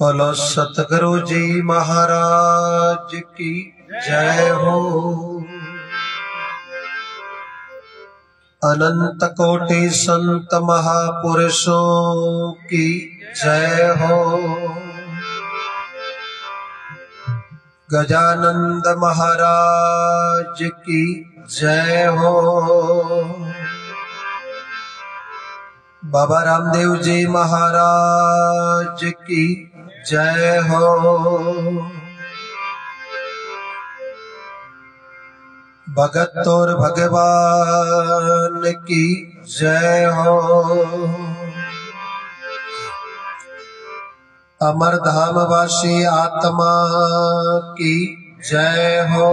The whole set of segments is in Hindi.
बोलो सतगुरु जी महाराज की जय हो। अनंत कोटि संत महापुरुषों की जय हो। गजानंद महाराज की जय हो। बाबा रामदेव जी महाराज की जय हो। भगत और भगवान की जय हो। अमरधाम वासी आत्मा की जय हो।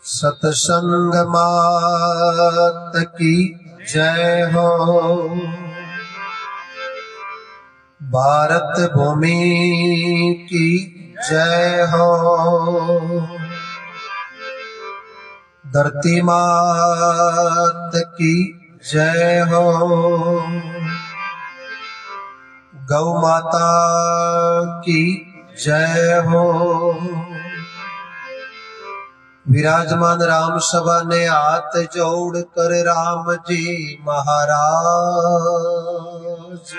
सतसंग मात की जय हो। भारत भूमि की जय हो। धरती मात की जय हो। गौ माता की जय हो। विराजमान राम सभा ने हाथ जोड़ कर राम जी महाराज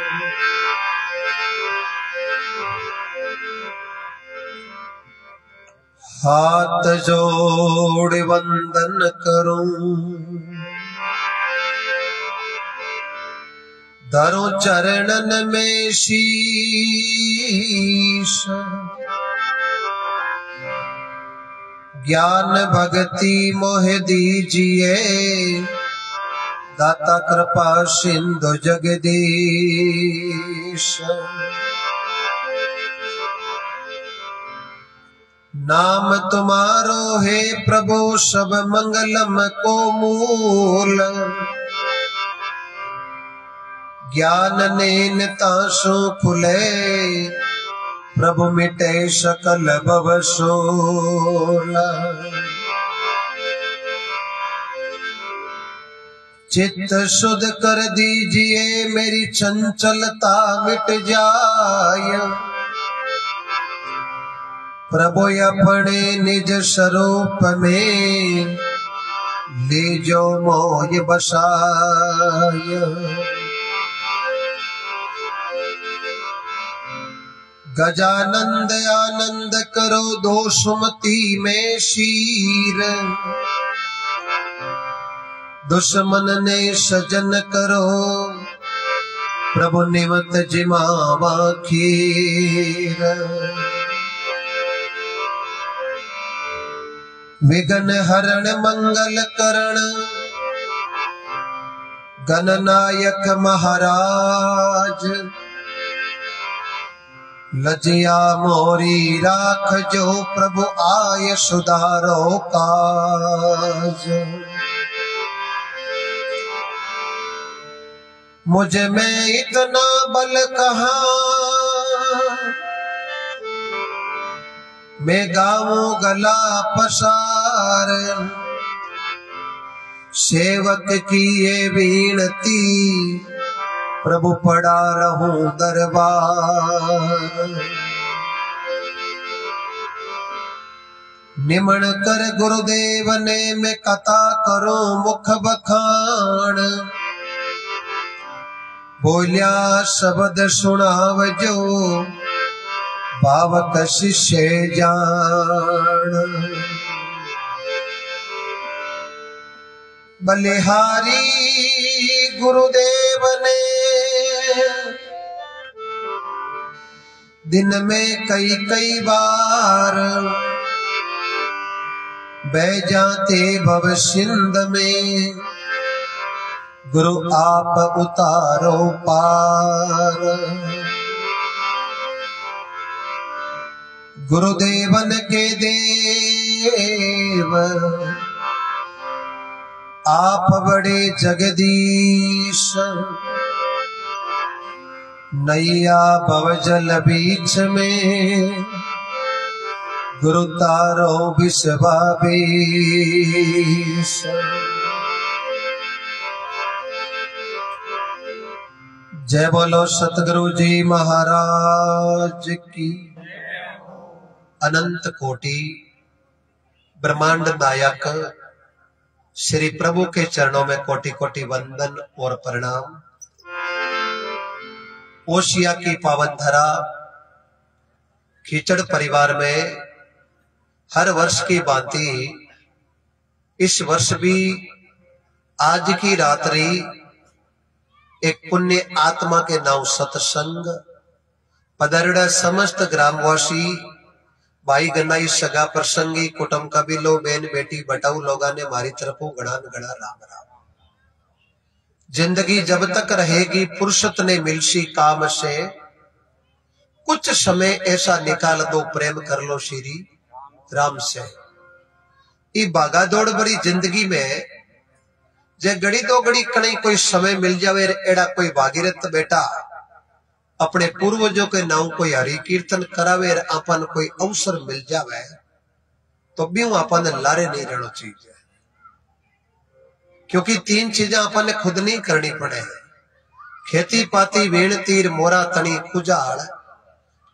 हाथ जोड़ वंदन करूं। धरो चरणन में शीश। ज्ञान भक्ति मोह दीजिए दाता कृपा सिंधु जगदीश। नाम तुम्हारो है प्रभु सब मंगलम को मूल। ज्ञान नेन तासु खुले प्रभु मिटे सकल भव सोल। चित्त शुद्ध कर दीजिए मेरी चंचलता मिट जाए। प्रभु अपने निज स्वरूप में ले जो मोय बसाय। गजानंद आनंद करो दो सुमति में शीर। दुश्मन ने सजन करो प्रभु निमत जिमावा खीर। विघ्न हरण मंगल करण गणनायक महाराज। लजिया मोरी राख जो प्रभु आय सुधारो काज। मुझ में इतना बल कहाँ मैं गाऊं गला पसार। सेवक की ये विनती प्रभु पड़ा रहूं दरबार। निमण कर गुरुदेव ने मैं कथा करो मुख बखान। बोलिया शब्द सुनाव जो भावक शिष्य जान। बलिहारी गुरुदेव ने दिन में कई कई बार बह जाते भव सिंध में। गुरु आप उतारो पार। गुरुदेवन के देव आप बड़े जगदीश। नैया भवजल बीच में गुरु तारो विश्वाबीस। जय बोलो सतगुरु जी महाराज की। अनंत कोटि ब्रह्मांड नायक श्री प्रभु के चरणों में कोटि कोटि वंदन और प्रणाम। ओशिया की पावन धरा खीचड़ परिवार में हर वर्ष की भांति इस वर्ष भी आज की रात्रि एक पुण्य आत्मा के नाम सत्संग पदरड़ा समस्त ग्रामवासी भाई गन्नाई सगा प्रसंगी कुटुंब कबीलो बेन बेटी बटाऊ लोगा ने मारी तरफों गणा गणा राम राम। जिंदगी जब तक रहेगी फुर्सत ने मिलसी काम से, कुछ समय ऐसा निकाल दो प्रेम कर लो श्री राम से। ये भागा दौड़ भरी जिंदगी में जे घड़ी दो घड़ी कहीं कोई समय मिल जावे, एड़ा कोई भागीरथ बेटा अपने पूर्वजों के नाम कोई हरि कीर्तन करावे, अपन कोई अवसर मिल जावे तो भी अपन लारे नहीं रहना चाहिए। क्योंकि तीन चीजें अपन ने खुद नहीं करनी पड़े, खेती पाती वेण तीर मोरा तनी खुजाल।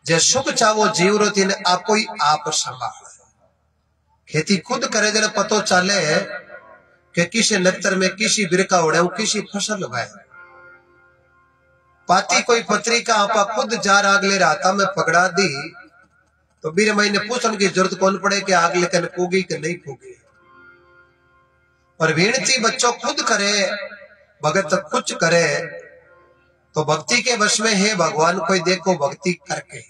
जे सुख चावो जीव रो तीन आपको ही आप संभाल। खेती खुद करे जरा पतो चले कि किसी नक्तर में किसी बिरका उड़े किसी फसल है। पाती कोई पत्री का आपा खुद जार आगले राता में पकड़ा दी तो बीर महीने पूछने की जरूरत कौन पड़े कि आग लेकर कूगी कि नहीं कूगी। और भीड़ती बच्चों खुद करे भगत कुछ करे तो भक्ति के वश में है भगवान कोई देखो भक्ति करके।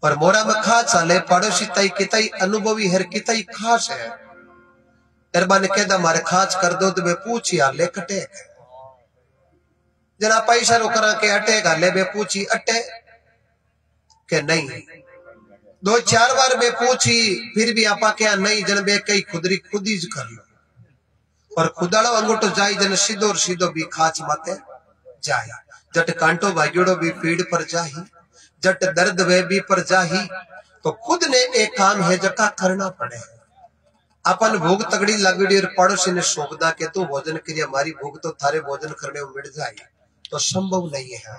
और मोरा में खा चाले पड़ोसी तई कितई अनुभवी है कितई खास है। अरबा ने कहदा मारे खास कर दो तो वे पूछी आले कटे जना पैसा रो करा के अटे गाले बे पूछी अटे के नहीं। दो चार बार बे पूछी फिर भी आपा क्या नहीं जन बे कई खुदरी खुदी कर लो। और खुदाड़ो अंगूठो जाई जन सीधो सीधो भी खाच माते जाए। जट कांटो भाग्योड़ो भी पीड़ पर जाही, जट दर्द वे भी पर जाही। तो खुद ने एक काम है जका करना पड़े। अपन भूख तगड़ी लगड़ी और पड़ोसी ने सौंपदा के तू भोजन करिए, हमारी भूख तो थारे भोजन करने में मिट जाए तो संभव नहीं है।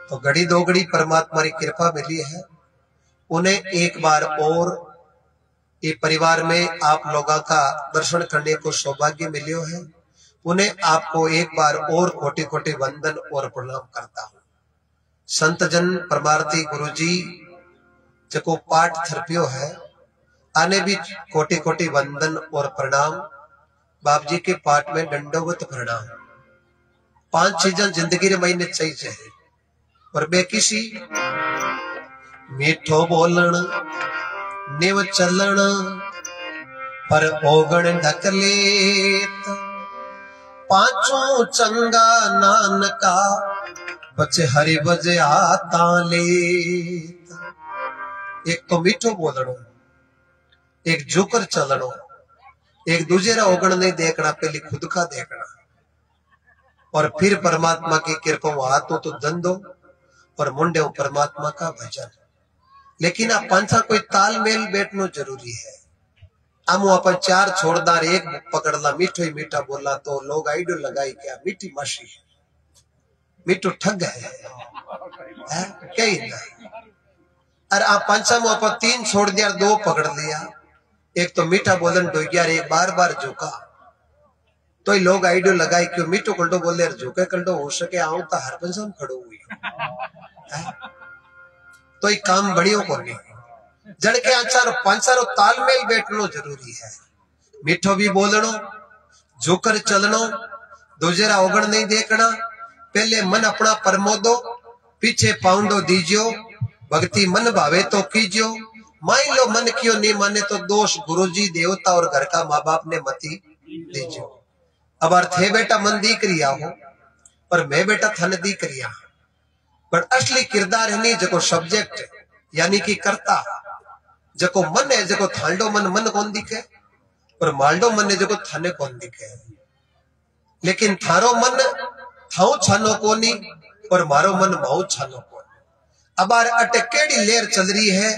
तो घड़ी दो घड़ी परमात्मा की कृपा मिली है। उन्हें एक बार और ये परिवार में आप लोगों का दर्शन करने को सौभाग्य मिलियो है। उन्हें आपको एक बार और कोटि कोटि वंदन और प्रणाम करता हूं। संत जन परमार्थी गुरु जी जको पाठ थरपियो है आने भी कोटि कोटि वंदन और प्रणाम। बाप जी के पाठ में दंडोवत प्रणाम। 5 चीजें जिंदगी रे महीने चाहिए और बे किसी मीठो बोलन निव चलन पर ओगण ढक लेत। पांचों चंगा नानका बचे हरि बजे आता लेत। एक तो मीठो बोलनो, एक झुकर चलनो, एक दूसरे ओगण नहीं देखना, पहले खुद का देखना और फिर परमात्मा की कृपा हाथों तो धंधो और मुंडे परमात्मा का भजन। लेकिन आप पांचा कोई तालमेल बैठना जरूरी है। हम अपन 4 छोड़दार एक पकड़ला मीठो ही मीठा बोला तो लोग आइडो लगाई क्या मीठी माशी मीठो ठग है कहीं ना। अरे आप पांचा में अपन 3 छोड़ दिया 2 पकड़ लिया। एक तो मीठा बोलन डोगिया एक बार बार झुका तो ही लोग आइडो लगाई क्यों मीठो कल्डो बोले झुके कल्डो हो सके आऊं तो हर पंचम खड़ो हुई तो ये काम बढ़ियों को नहीं। जड़ के आचार पंचारो तालमेल बैठनो जरूरी है। मीठो भी बोलनो, झुकर चलनो, दूसरा ओगण नहीं देखना। पहले मन अपना परमोदो, पीछे पाउंडो दीजियो। भक्ति मन भावे तो कीजियो। मान लो मन क्यों नहीं माने तो दोष गुरुजी देवता और घर का माँ बाप ने मती दीजियो। अब अर्थ है बेटा मन दी करिया हो पर मैं बेटा थन दी करिया। पर असली किरदार है नहीं जको सब्जेक्ट यानी कि कर्ता जको मन है जको थांडो मन मन कौन दिखे और मालडो मन है जको थाने कौन दिखे। लेकिन थारो मन थाओ छानो कोनी और मारो मन भाव छानो को। अब अटे केड़ी लेर चल रही है,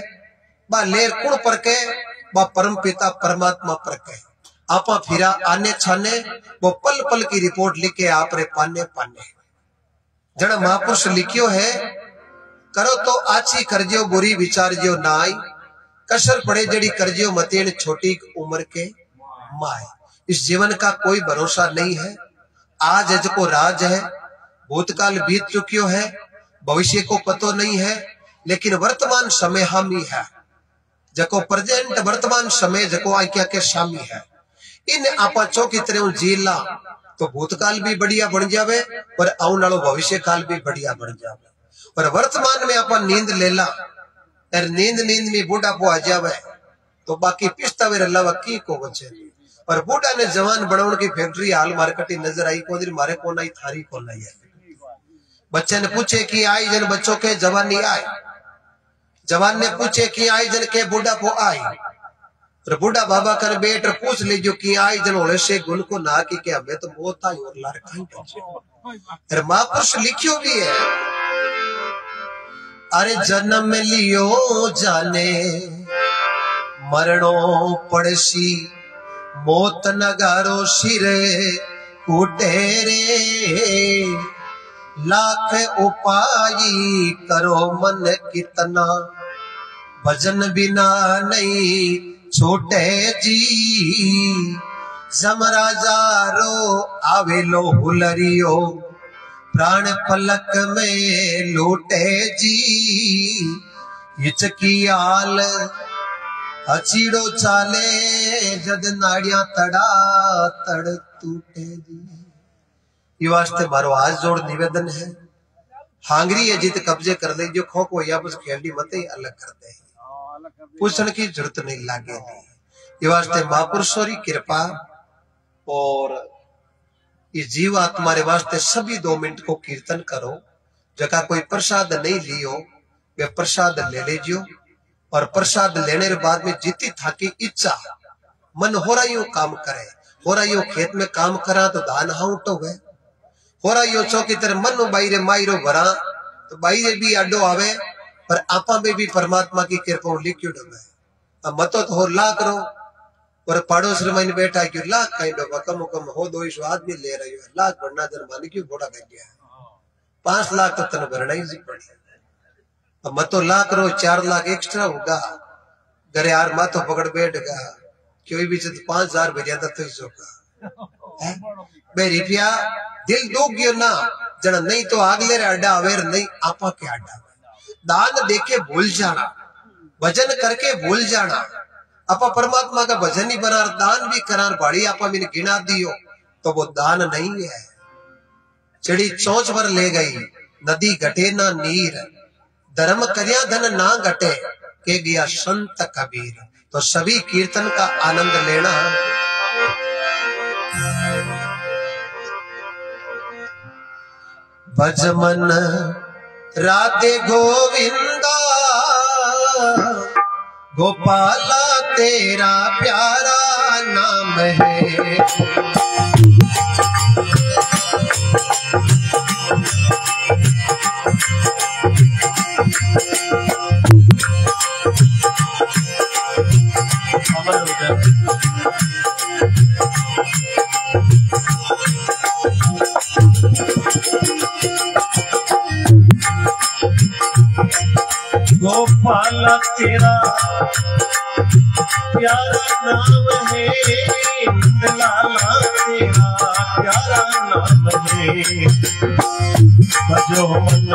बा लेर कुण पर के, बा परम पिता परमात्मा पर के। आपा फिरा आने छाने वो पल पल की रिपोर्ट लिखे आप रे पाने पाने। जड़ा महापुरुष लिखियो है, करो तो आची करजियो बुरी विचार जियो नाई, कसर पड़े जड़ी करजियो मतेन छोटी उम्र के माए। इस जीवन का कोई भरोसा नहीं है। आज जको राज है, भूतकाल बीत चुकियो है, भविष्य को पतो नहीं है, लेकिन वर्तमान समय हम ही है। जको प्रेजेंट वर्तमान समय जको आज्ञा के शामी है, इन आपा चौकी तरह जीला तो भूतकाल भी बढ़िया बन जावे और आने वालो भविष्य काल भी बढ़िया बन जावे। और वर्तमान में आपा नींद लेला और नींद में बूढ़ापो आ जावे तो बाकी पिस्तावे अलावा की को बचे। और बूढ़ा ने जवान बनाने की फैक्ट्री हाल मार्केट नजर आई को मारे को नहीं थारी को नहीं है। बच्चे ने पूछे कि आई जन बच्चों के जवानी आए, जवान ने पूछे कि आई जन के बूढ़ापो आई। और बूढ़ा बाबा कर बेट पूछ लीजो कि आई जन होले से गुण को ना की के हमें तो बहुत आई और लार कहीं पहुंचे। महापुरुष लिखियो भी है, अरे जन्म लियो जाने मरणो पड़सी, मौत नगारो सिरे कूटे रे। लाख उपाय करो मन कितना, भजन बिना नहीं छोटे जी। जमराजारो आवेलो हुलरियो, प्राण पलक में लूटे जी। हिचकियाल हचीड़ो चाले, जद नाड़िया तड़ा तड़ टूटे जी। ये वास्ते मारो आज जोड़ निवेदन है, हांगरी है जित कब्जे कर ले जो खो को या बस खेलनी मत ही अलग कर दे, पूछने की जरूरत नहीं लागेगी। ये वास्ते महापुरुषों की कृपा और ये जीव आत्मा रे वास्ते सभी 2 मिनट को कीर्तन करो। जगह कोई प्रसाद नहीं लियो वे प्रसाद ले लीजियो। और प्रसाद लेने के बाद में जितनी थाकी इच्छा मन हो रहा यो काम करे, हो रहा यो खेत में काम करा तो धान हाउटो है, हो रहा यो चौकी तरह मन बाईरे माईरो भरा तो बाईरे भी अड्डो आवे। पर आपा में भी परमात्मा की कृपा लिखियो डबे। अब मतो तो हो ला करो और पड़ोस में बैठा क्यों लाख कहीं डबा कम कम हो 200 आदमी ले रही है, लाख भरना जन मान क्यों घोड़ा कर गया 5 लाख तो तन भरना ही पड़ी। अब मतो ला करो 4 लाख एक्स्ट्रा होगा, घरे यार माथो पकड़ बैठेगा कोई भी 5000 भेजा तो ही सोगा बे रुपया दिल दुख गयो ना जना, नहीं तो आगले रे अड्डा अवेर नहीं आपा के अड्डा। दान देके भूल जाना, भजन करके भूल जाना। आपा परमात्मा का भजन ही बना दान भी करार भाड़ी आपा मैंने गिना दियो तो वो दान नहीं है। चिड़ी चोंच भर ले गई नदी घटे ना नीर, धर्म करिया धन ना घटे के गया संत कबीर। तो सभी कीर्तन का आनंद लेना। भज मन राधे गोविंदा, गोपाला तेरा प्यारा नाम है। गोपाला तेरा प्यारा नाम है, लाला तेरा प्यारा नाम है। भजो मन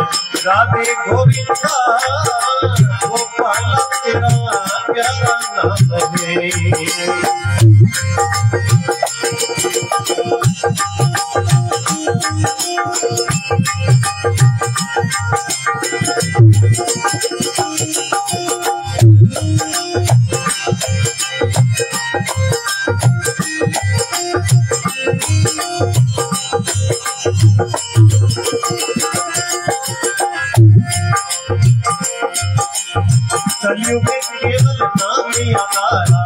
राधे गोविंदा, गोपाला तेरा प्यारा नाम है। कलयुग में केवल नाम आधारा,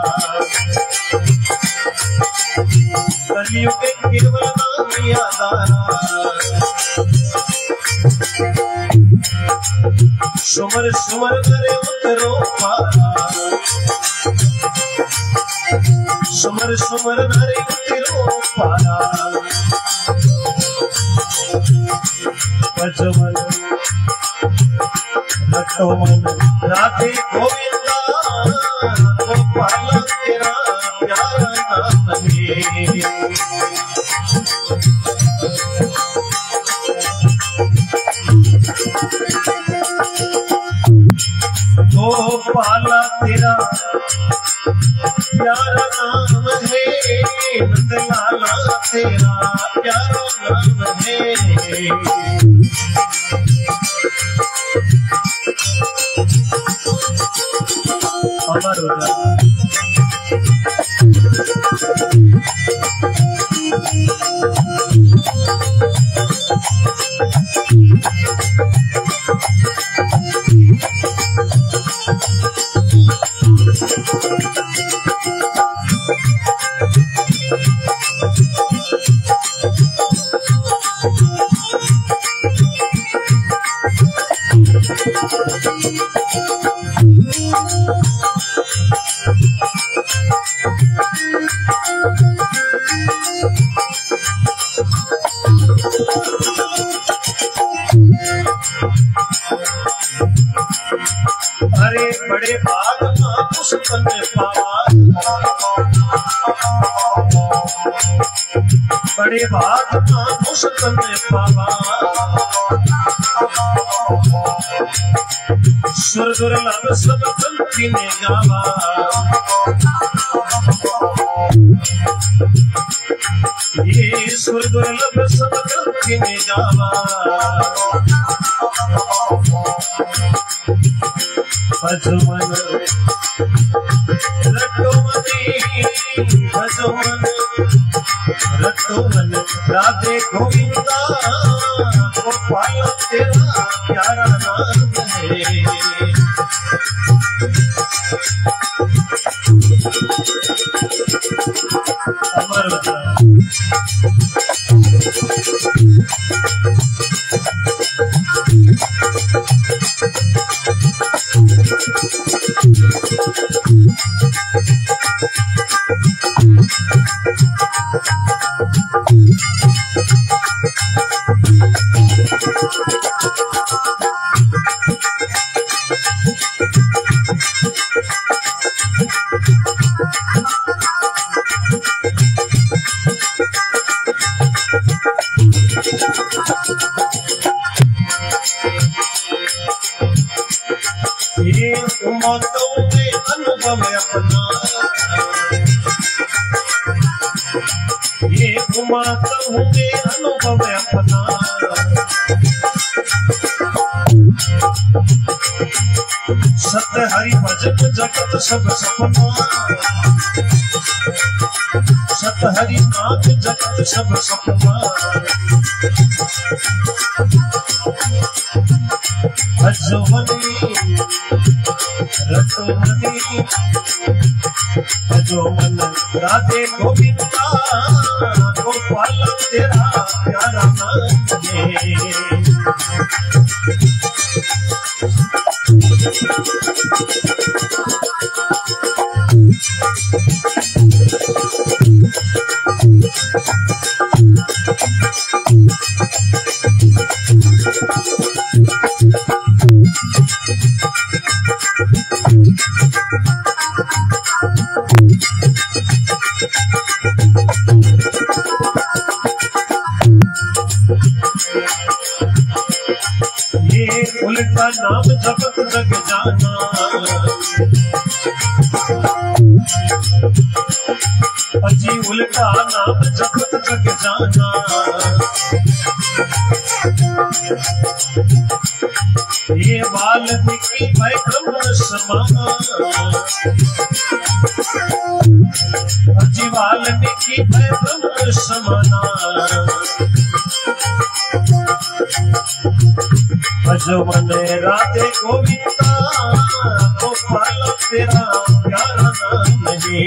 कलयुग में केवल नाम आधारा। सुमर सुमर करे उतरो पारा, सुमर सुमर करे उतरो पारा। भजमन रटो मन राधे गोविंदा, गोपाल तेरा प्यारा नाम है। गोपाल तेरा प्यारा नाम है, नंदलाला तेरा प्यारा नाम है। अमर हो जा अरे बड़े भाग उस तन पावा, बड़े भाग उस तन पावा। सुर दुर्लभ सब कंठी ने गावा, ये सुर दुर्लभ सब कंठी ने गावा। भजमन रटो मनी, भजमन रटो मन राधे गोविंदा, गोपाल तेरा प्यारा नाम है। अमर हो जा ये उमतों में अनुभव अपना, ये उमतों में अनुभव अपना। सत्य हरि भजन जगत सब सपना, सत्य हरि नाथ जगत सब सपना। भजमनी रटो मनी, भजमन राधे गोविंदा, गोपाल तेरा प्यारा नाम है। ये उल्टा नाम जपत जग जाना, अजी उल्टा नाम जपत जग जाना। ये वाल्मीकि भय ब्रह्म समाना, अजी वाल्मीकि भय ब्रह्म समाना। भजमन राधे गोविंदा, गोपाल तेरा प्यारा नाम है।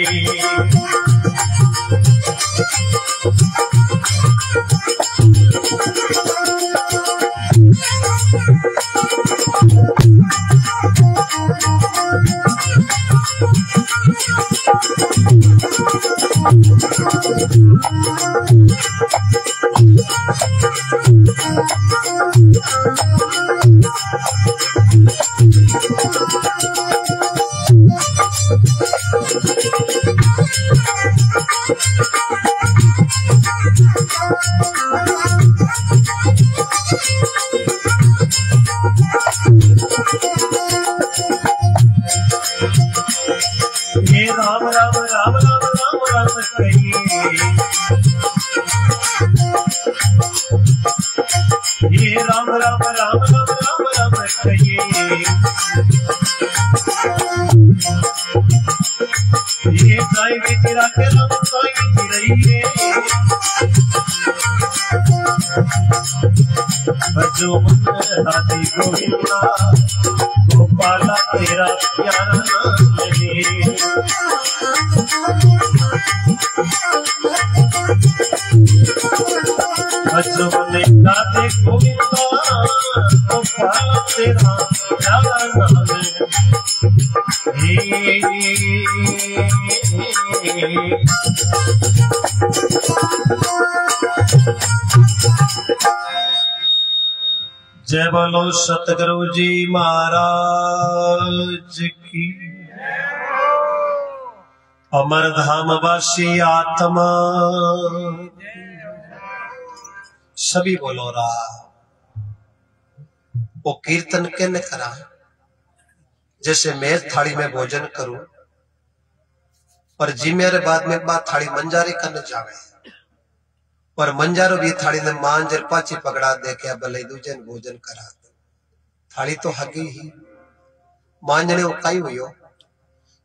ये राम राम राम राम राम राम कहिए, ये राम राम राम राम राम राम कहिए, ये जाएंगे तेरा के राम जाएंगे रहिए, बजो मन राधे गोविंदा गोपाला तेरा प्यारा नाम है। बजो मन राधे गोविंदा गोपाला तेरा प्यारा नाम है। जय बोलो सतगुरु जी महाराज की। अमर धाम वासी आत्मा सभी बोलो रा। वो कीर्तन कहने करा जैसे मैं थाली में भोजन करूं और जी मेरे बाद में बात थाली मंजारी करने जावे और मंजारो भी थाली ने मांजर पाची पकड़ा दे के भले दूजन भोजन करा। थाली तो हगी ही मांजने वो कई हुई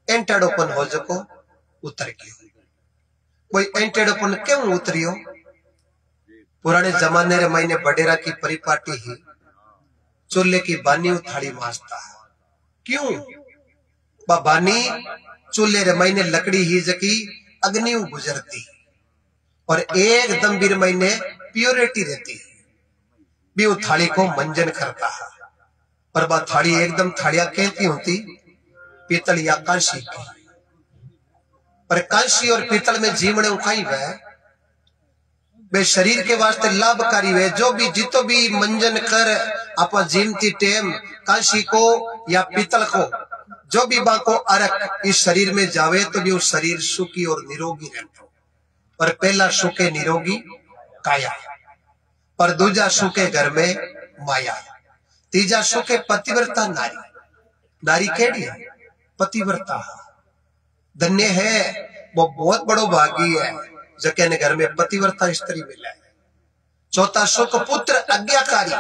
एंटेडोपन हो जको उतर गयो। कोई एंटेडोपन क्यों उतरियो? पुराने जमाने रे महीने बडेरा की परिपाटी ही चूल्हे की बानी थाली मांजता। क्यों बानी चूल्हे रे महीने लकड़ी ही जकी अग्नि गुजरती और एकदम बीर महीने प्योरिटी रहती भी वो थाली को मंजन करता है। और बात थाली एकदम थालियां कहती होती पीतल या कांसी की। पर कांसी और पीतल में जीवने उखाई वह वे शरीर के वास्ते लाभकारी है। जो भी जितो भी मंजन कर आपा जीमती टेम कांसी को या पीतल को जो भी बाको अरक इस शरीर में जावे तो भी वो शरीर सुखी और निरोगी रहता। पर पहला सुखे निरोगी काया, पर दूजा सुखे घर में माया, तीजा सुखे पतिव्रता नारी। नारी केड़ी है? पतिव्रता। धन्य है वो बहुत बड़ो भागी है जके ने घर में पतिव्रता स्त्री मिला है। चौथा सुख पुत्र आज्ञाकारी,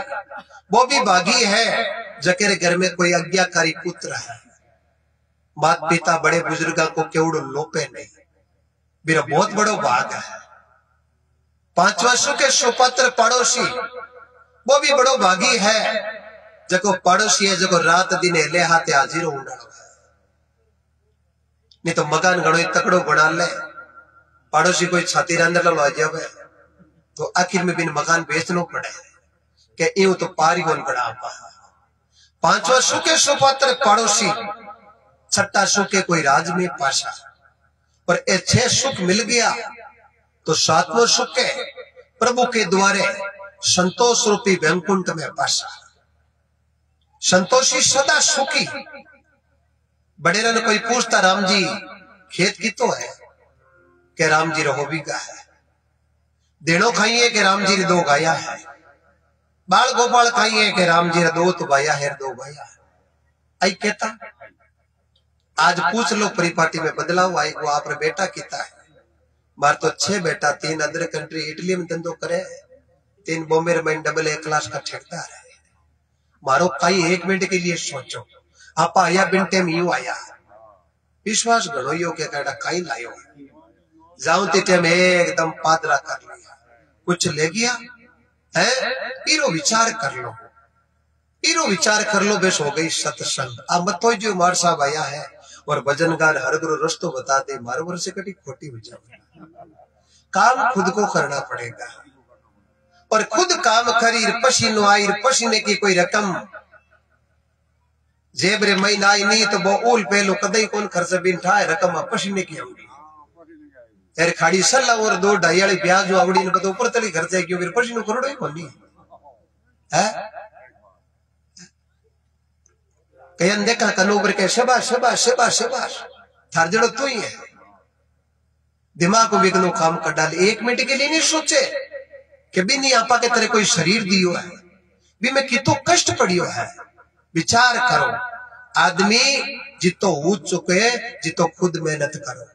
वो भी भागी है जके ने घर में कोई आज्ञाकारी पुत्र है। मात पिता बड़े बुजुर्गों को केवड़ो लोपे नहीं, मेरा बहुत बड़ो भाग है। पांचवा सुख है सुपत्र पड़ोसी, वो भी बड़ो भागी है जको पड़ोसी है जको रात दिन ले हाथे हाजिर होना है। नहीं तो मकान घणो तकड़ो बना ले, पड़ोसी कोई छाती अंदर लो जावे तो आखिर में बिन मकान बेचना पड़े के यूं तो पारी कौन बड़ा। पांचवा सुख है सुपत्र पड़ोसी, छठा सुख है कोई राज में पाशा। पर ये 6 सुख मिल गया तो 7वां सुख है प्रभु के द्वारे संतोष रूपी वैकुंठ में पाशा। संतोषी सदा सुखी। बडेरा ने कोई पूछता राम जी खेत की तो है के राम जी रहो भी गा है। देनो खाइए के राम जी ने 2 गाया है। बाल गोपाल खाइए के राम जी ने 2 तो भाया है 2 भाया। आई कहता आज पूछ लो परिपाटी में बदलाव आए वो आप बेटा किता है। मार तो 6 बेटा, 3 अदर कंट्री इटली में धंधो करे, 3 बॉम्बे में डबल A क्लास का ठेकेदार है। मारो कई 1 मिनट के लिए सोचो आप आया बिनटे में यूं आया विश्वास घणो यो के काड़ा कई लायो जाऊं ते में एकदम पादरा कर लिया कुछ ले गया है। इरो विचार कर लो, इरो विचार कर लो बेस हो गई सत्संग। अब मत तो जो मार साहब आया है और भजनगार हर गुरु रस्तो बता दे मारो वर्ष कटी खोटी हो जाए। काम खुद को करना पड़ेगा और खुद काम करी पसीनो आई पसीने की कोई रकम जेब रे महीना आई नहीं तो वो उल पहलो कदई कौन खर्च बिन ठाए रकम पसीने की होगी। यार खाड़ी सल्ला और 2 ढाई वाली ब्याज जो आवड़ी ने पता ऊपर तली घर जाए क्यों फिर पसी नु करोड़ो ही कोनी है कयन देखा कनो पर के शाबाश शाबाश शाबाश शाबाश थार जड़ो तू ही है दिमाग को बिगनो काम कर डाल 1 मिनट के लिए नहीं सोचे कि भी नहीं आपा के तरह कोई शरीर दियो है भी मैं कितो कष्ट पड़ियो है विचार करो आदमी जितो हो चुके जितो खुद मेहनत करो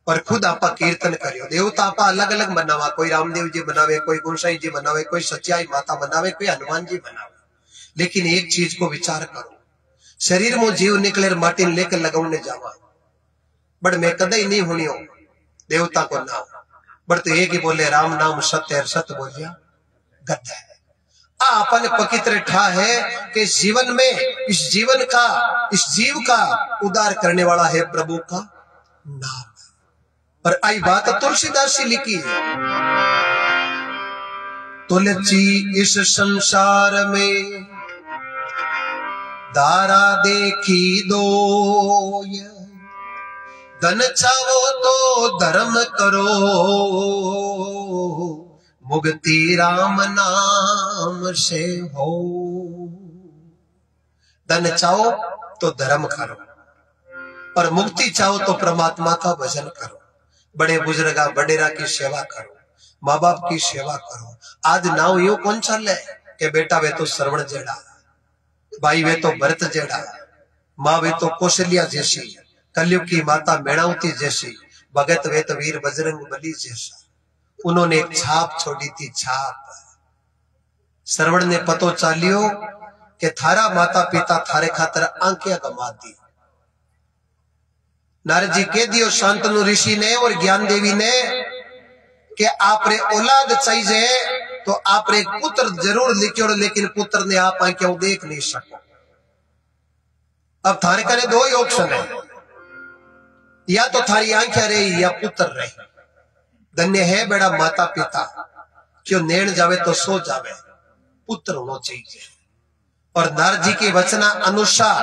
और खुद आपा कीर्तन करियो देवता आपा अलग अलग मनावा कोई रामदेव जी बनावे कोई गोसाई जी बनावे कोई सच्चाई माता बनावे कोई हनुमान जी बनावे लेकिन एक चीज को विचार करो शरीर में जीव निकले माटी लेकर लगाने जावा बट मैं कदई नहीं होनी हो देवता को नाम बट तो एक ही बोले राम नाम सत्य है सत्य बोलिया गद्द है अपन पवित्र ठा है कि जीवन में इस जीवन का इस जीव का उद्धार करने वाला है प्रभु का नाम और आई बात तुलसीदास जी लिखी है तुलसी इस संसार में दारा देखी दो धन चाहो तो धर्म करो मुक्ति राम नाम से हो धन चाहो तो धर्म करो और मुक्ति चाहो तो परमात्मा का भजन करो बड़े बुजुर्गा बडेरा की सेवा करो माँ बाप की सेवा करो आज नाव यू कौन चल है कि बेटा वे तो श्रवण जेड़ा भाई वे तो भरत जेड़ा माँ वे तो कौशल्या जैसी कलयुग की माता मेणावती जैसी भगत वे तो वीर बजरंग बली जैसा उन्होंने एक छाप छोड़ी थी छाप श्रवण ने पतो चालियो कि थारा माता पिता थारे खातर आंखिया गमा दी नारद जी कह दियो शांतनु ऋषि ने और ज्ञान देवी ने कि आप रे औलाद चाहिए तो आप रे पुत्र जरूर लिखो लेकिन पुत्र ने आप आंखें देख नहीं सको अब थारे करे 2 ही ऑप्शन है या तो थारी आंखें रही या पुत्र रहे धन्य है बेड़ा माता पिता क्यों नैन जावे तो सो जावे पुत्र होना चाहिए और नारद जी के वचना अनुसार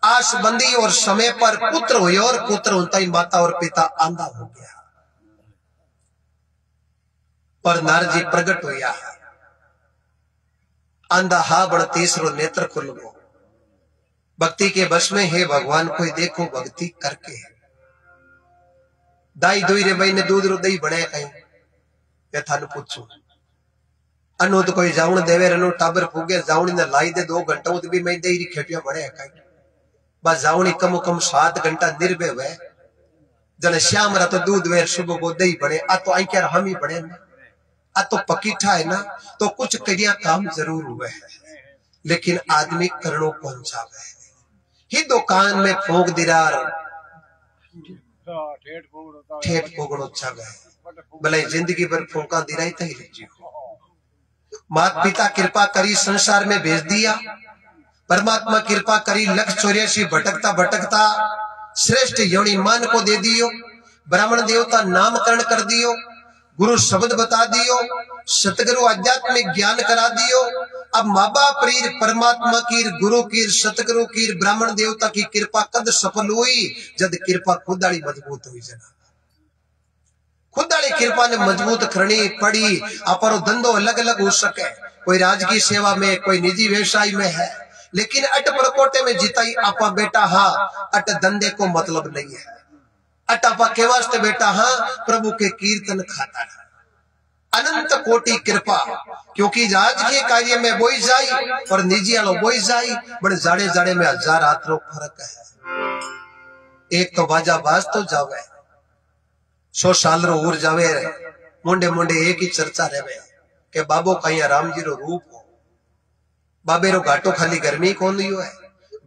आसबंदी और समय पर पुत्र हुए और पुत्र होता ही माता और पिता आंधा हो गया और नारद जी प्रकट हुआ आंधा हा बड़ तीसरो नेत्र खुल गो भक्ति के बस में है भगवान कोई देखो भक्ति करके दाई दुई रे भाई ने दूध रो दही बने कहीं थान पूछू अनु तो कोई जाउन देवे रनो टाबर फूगे जाउनी ने लाई दे 2 घंटा उत भी मैं दही खेटिया बने कहीं बस जाउनी कम कम 7 घंटा निर्भय हुए जने श्याम रा तो दूध वेर सुबह को दही बने आ तो आई हम ही बने ना आ तो पकीठा है ना तो कुछ करिया काम जरूर हुए है लेकिन आदमी करणों कौन चावे ही दुकान में फूक दिरार ठेठ पोगड़ो चावे भले जिंदगी भर फूका दिराई तही रही माता पिता कृपा करी संसार में भेज दिया परमात्मा कृपा करी 184 भटकता भटकता श्रेष्ठ योनि मान को दे दियो ब्राह्मण देवता नामकरण कर दियो गुरु शब्द बता दियो सतगुरु आध्यात्मिक ज्ञान करा दियो अब माँ बाप रीर परमात्मा की गुरु की सतगुरु की ब्राह्मण देवता की कृपा कद सफल हुई जब कृपा खुदाड़ी मजबूत हुई जना खुदाड़ी कृपा ने मजबूत करनी पड़ी अपरो धंधो अलग अलग हो सके कोई राजकीय सेवा में कोई निजी व्यवसाय में है लेकिन अट परकोटे में जिताई आपा बेटा हाँ अट धंधे को मतलब नहीं है अट आपा के वास्ते बेटा हाँ प्रभु के कीर्तन खाता है अनंत कोटि कृपा क्योंकि राजकीय कार्य में बोई जाई और निजी आलो बोई जाई बड़े जाड़े जाड़े में 1000 रात्रों फर्क है एक तो बाजा बाज तो जावे 100 साल रो उर जावे मुंडे मुंडे एक ही चर्चा रहे के बाबो कहीं राम जी रो रूप हो बाबे रो घाटो खाली गर्मी कौन दियो है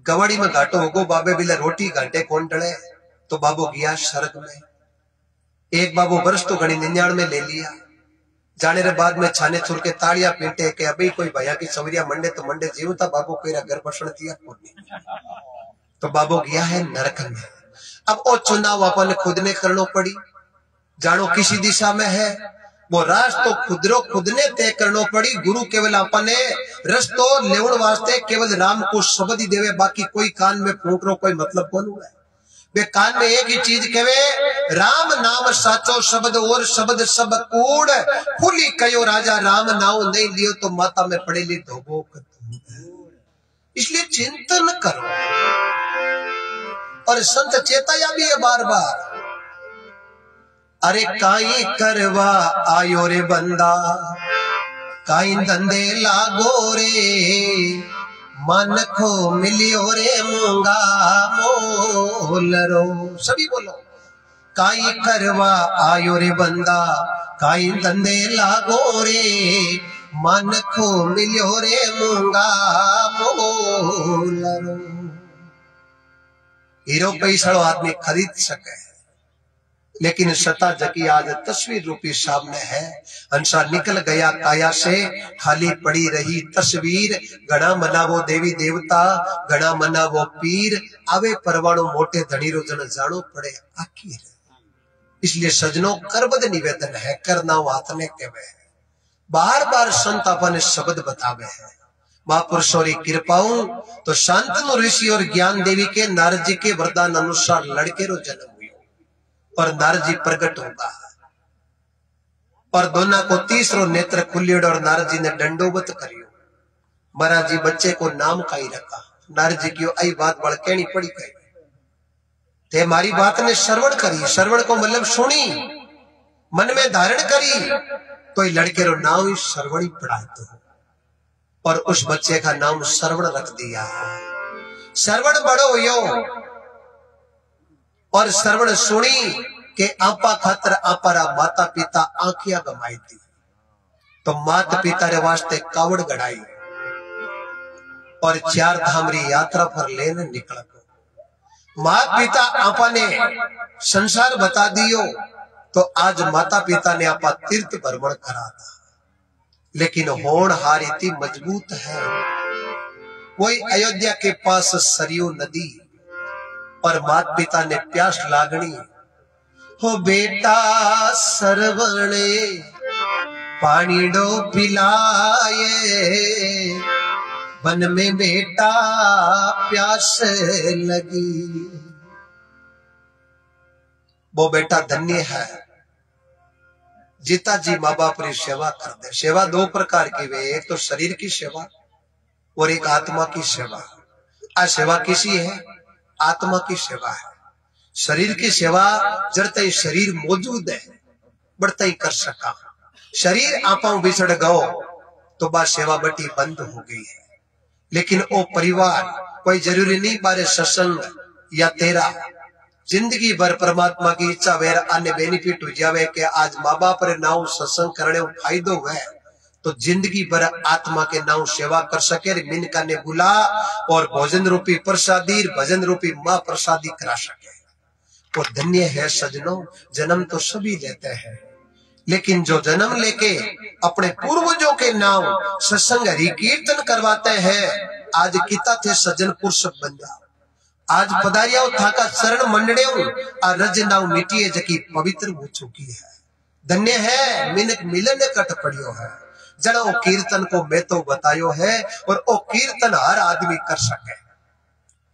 गवाड़ी में घाटो होगो बाबे बिले रोटी घाटे कौन डले तो बाबो गया शरद में एक बाबो वर्ष तो घनी 99 में ले लिया जाने रे बाद में छाने छुर के ताड़िया पीटे के अभी कोई भैया की सवरिया मंडे तो मंडे जीवता बाबू कोई घर पसण दिया तो बाबू गया है नरक में अब वो चुनाव अपन खुद ने करना पड़ी जानो किसी दिशा में है वो रास्तो खुद ने तय करना पड़ी गुरु केवल अपने रस्तो लेवन वास्ते केवल राम को शब्द ही देवे बाकी कोई कान में फूक रो कोई मतलब कौन हुआ वे कान में एक ही चीज कहे, राम नाम साचो शब्द और शब्द सब कूड़, फूली कयो राजा राम नाम नहीं लियो तो माता में पड़ेली धोबो। इसलिए चिंतन करो। और संत चेताया भी है बार बार, अरे काई करवा आयो रे बंदा, काई धंधे लागो रे, मन को मिलियो रे मूंगा मोलरो। सभी बोलो, काई करवा आयो रे बंदा, काई धंधे लागो रे, मन को मिलियो रे मूंगा मोलरो। हीरो पैसा आदमी खरीद सके, लेकिन सता जकी आज तस्वीर रूपी सामने है। अंसा निकल गया काया से, खाली पड़ी रही तस्वीर। घना मना वो देवी देवता, घना मना वो पीर, आवे परवाणु मोटे धनी रोजन जानो पड़े आखिर। इसलिए सजनों करबद निवेदन है, करना वात ने केवे। बार बार संत अपन शब्द बतावे है। महापुरुषों की कृपाओं तो शांतनु ऋषि और ज्ञान देवी के नारद जी के वरदान अनुसार लड़के रो जन्म और नारद जी प्रकट होगा, और दोनों को तीसरो नेत्र खुलियो और नारद जी ने दंडोबत करियो। महाराज जी बच्चे को नाम का ही रखा। नारद जी की आई बात बड़ कहनी पड़ी गई, ते मारी बात ने श्रवण करी। श्रवण को मतलब सुनी, मन में धारण करी, तो लड़के रो नाम ही श्रवण ही पढ़ाते हो। और उस बच्चे का नाम श्रवण रख दिया। श्रवण बड़ो यो, और श्रवण सुनी के आपा खातर आपारा माता पिता आंखिया गमाई थी, तो माता पिता रे वास्ते कावड़ गड़ाई और 4 धाम री यात्रा पर लेने निकल गो। माता पिता आपा ने संसार बता दियो, तो आज माता पिता ने आपा तीर्थ भ्रमण करा था, लेकिन होण हारी थी मजबूत है। वही अयोध्या के पास सरयू नदी, और माता पिता ने प्यास लागनी, हो बेटा सरवणे पानी डो पिलाए, वन में बेटा प्यास लगी। वो बेटा धन्य है जीता जी माँ बाप की सेवा कर दे। सेवा 2 प्रकार की वे, एक तो शरीर की सेवा और एक आत्मा की सेवा। आ सेवा किसी है? आत्मा की सेवा है। शरीर की सेवा जड़ते ही शरीर मौजूद है बढ़ते ही कर सका। शरीर आपा बिछड़ गो तो बात सेवा बटी बंद हो गई है। लेकिन ओ परिवार कोई जरूरी नहीं बारे सत्संग या तेरा जिंदगी भर परमात्मा की इच्छा वेर अन्य बेनिफिट हो जावे के आज माँ बाप रे नाव सत्संग करने फायदो है, तो जिंदगी भर आत्मा के नाव सेवा कर सके। मिनका ने बुला और भोजन रूपी प्रसादी भजन रूपी माँ प्रसादी करा सके। तो धन्य है सजनों, जन्म तो सभी लेते हैं, लेकिन जो जन्म लेके अपने पूर्वजों के नाम सत्संग हरि कीर्तन करवाते हैं, आज किता थे सज्जन पुरुष बन जाओ। आज पधारिया था का चरण मंडड़े आ रज नाव मिटिए जकी पवित्र हो चुकी है। धन्य है मिनक मिलन कट पड़ियो है। जड़ो कीर्तन को मैं तो बतायो है, और ओ कीर्तन हर आदमी कर सके।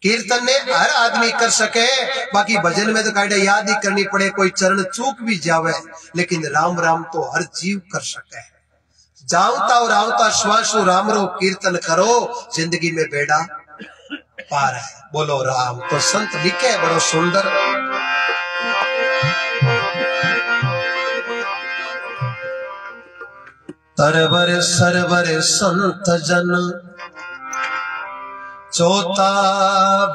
कीर्तन ने हर आदमी कर सके। बाकी भजन में तो कायदा याद ही करनी पड़े, कोई चरण चूक भी जावे, लेकिन राम राम तो हर जीव कर सके। जाऊता और आवता श्वासो राम रो कीर्तन करो, जिंदगी में बेड़ा पार है। बोलो राम। तो संत लिखे बड़ो सुंदर, तरवर सरवर संत जन चौथा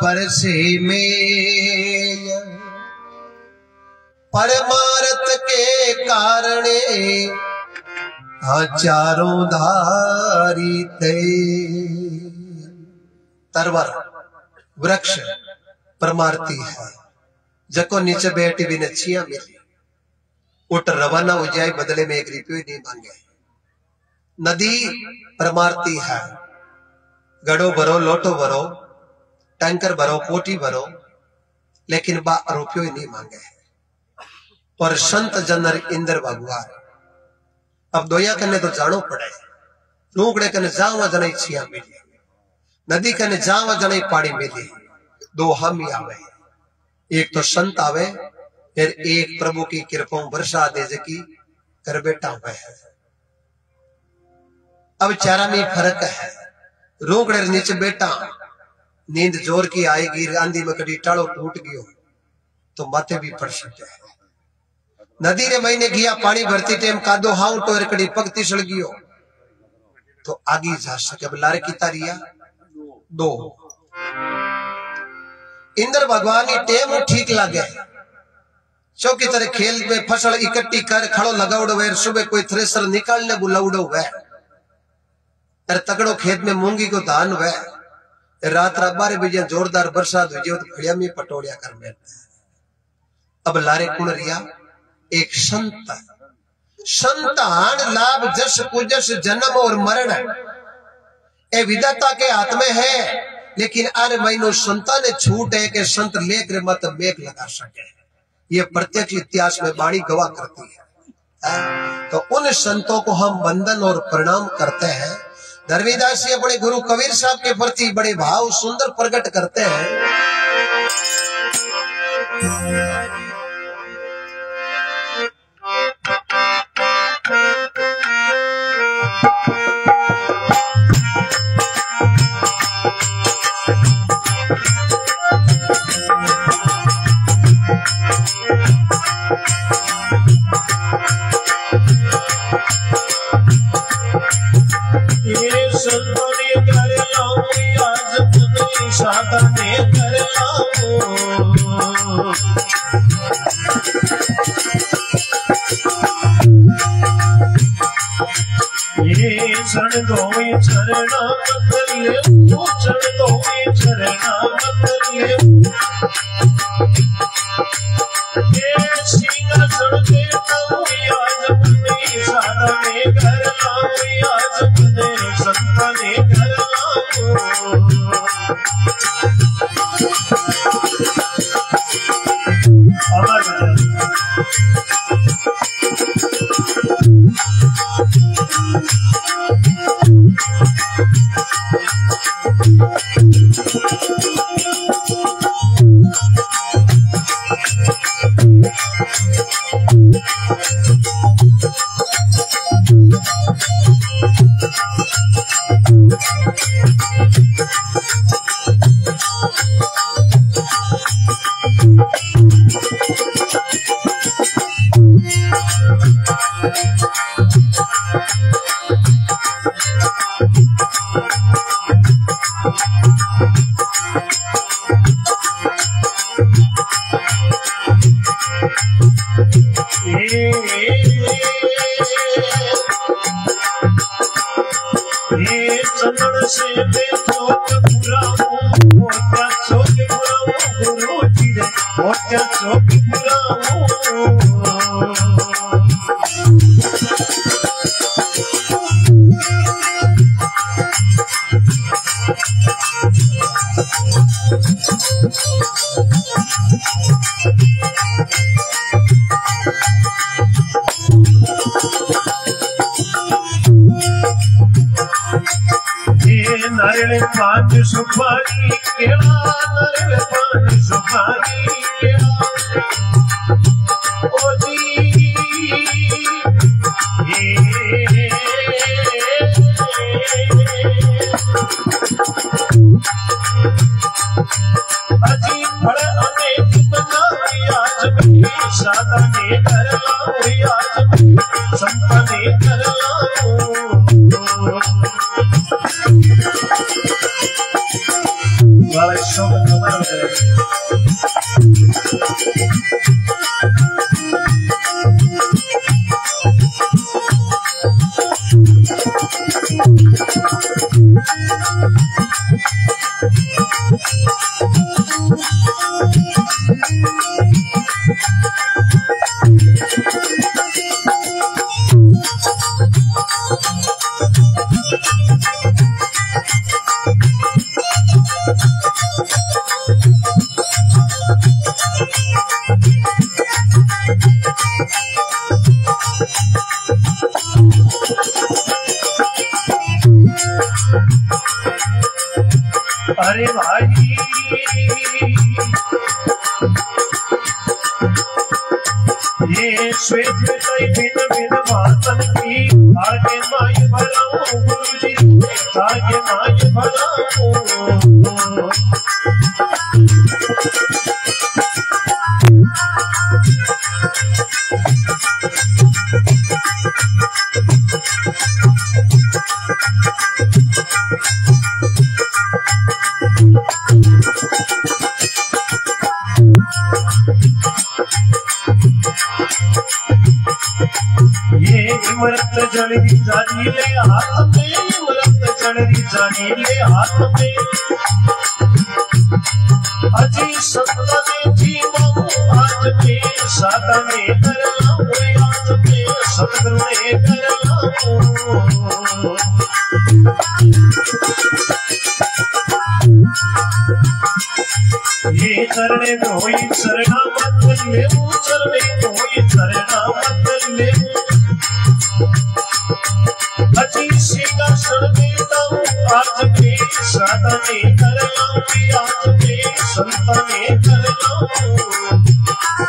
बरसे में, परमार्थ के कारणे चारों धारी थे। तरवर वृक्ष परमार्थी है, जको नीचे बैठी भी नछिया मिली, उठ रवाना हो जाए, बदले में 1 रुपया नहीं मांगे। नदी परमार्थी है, गड़ो भरो लोटो भरो टैंकर भरो पोटी भरो, लेकिन बा रुपयो ही नहीं मांगे। और संत जनर इंद्र भगवान अब दोया कने तो जानो पड़े। लूकड़े कने जावा जने छिया मिली, नदी कने जावा जने पानी मिली, 2 हम ही आवे। एक तो संत आवे, फिर एक प्रभु की कृपा वर्षा दे की कर बेटा हुआ है। अब चारा में फर्क है। रोकड़े नीचे बेटा नींद जोर की आएगी, आंधी में कड़ी टाड़ो टूट गयो तो माथे भी पड़ सकते हैं। नदी रे महीने गया पानी भरती टेम कादो हाउ तो कड़ी पग तिसड़ गयो तो आगे जा सके। अब लारे की तारिया दो इंद्र भगवान की टेम ठीक लगे। चौकी तरह खेल में फसल इकट्ठी कर खड़ो लगाउड़ो है, सुबह कोई थ्रेसर निकालने बुलाउड़ो है, तकड़ो खेत में मूंगी को धान हुआ, रात 12 बजे जोरदार बरसात हुई तो खड़िया में पटोड़िया कर बैठते। अब लारे कुण रिया एक संत, संतान लाभ जस कुजस जन्म और मरण ए विधाता के हाथ में है, लेकिन अरे महीनों संता ने छूट है कि संत लेकर मत मेघ लगा सके। ये प्रत्यक्ष इतिहास में वाणी गवाह करती है। तो उन संतों को हम वंदन और प्रणाम करते हैं। धर्मीदास जी अपने गुरु कबीर साहब के प्रति बड़े भाव सुंदर प्रकट करते हैं। नारियल पांच सुपारी केला, नारियल पांच सुपारी केला, ओ जी अजी बड़े अनेक बनाई आज भी सादा ने कर लाऊं, आज भी संत ने कर लाऊं। अरे भाई श्वेत मिटाई बिन बिन बातन की आगे माय भराऊं गुरु जी आगे माय भराऊं ये इमरत जड़ी जानी ले हाथ में इमरत जड़ी जानी ले हाथ में अजी सत्ता ने जी बाबू आज के सादा में कर लाऊं आज के सत्ता में कर लाऊं ये चरणे कोई चरणा मत ले चरणे कोई चरणा मत ले अजी सिंहासन देता हूँ आज के सादा में कर लाऊं आज के संता में कर लाऊं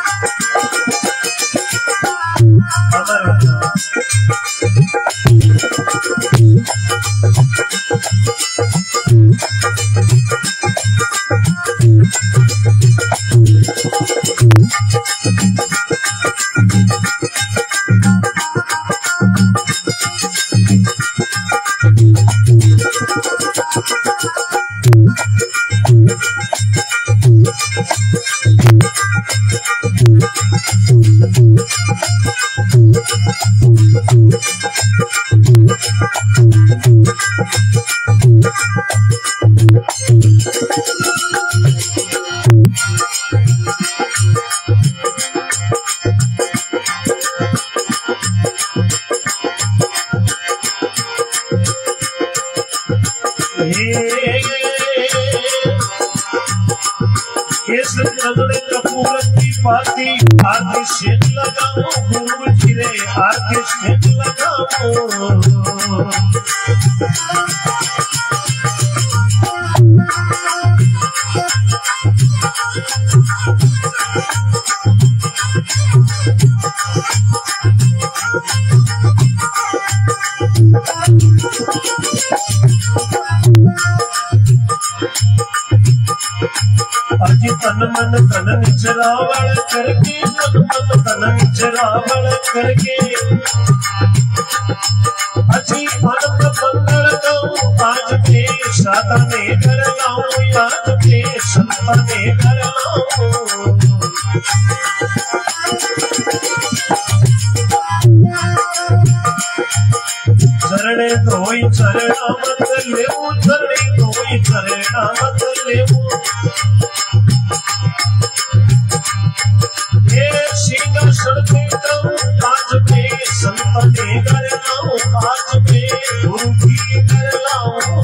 पाती आगे से लगाओ गुरु जी रे आगे से लगाओ अजी तन मन तन निचरावल करके तन मन तन निचरावल करके अजी आनंद मंगल गाऊं आज के सादा में कर लाऊं आज के संता में कर लाऊं चरणे धोई चरणा मत लेऊं चरणे धोई चरणा मत लेऊं ये सिंहासन देता हूँ आज के संत के कर लाऊं आज के गुरु की कर लाऊं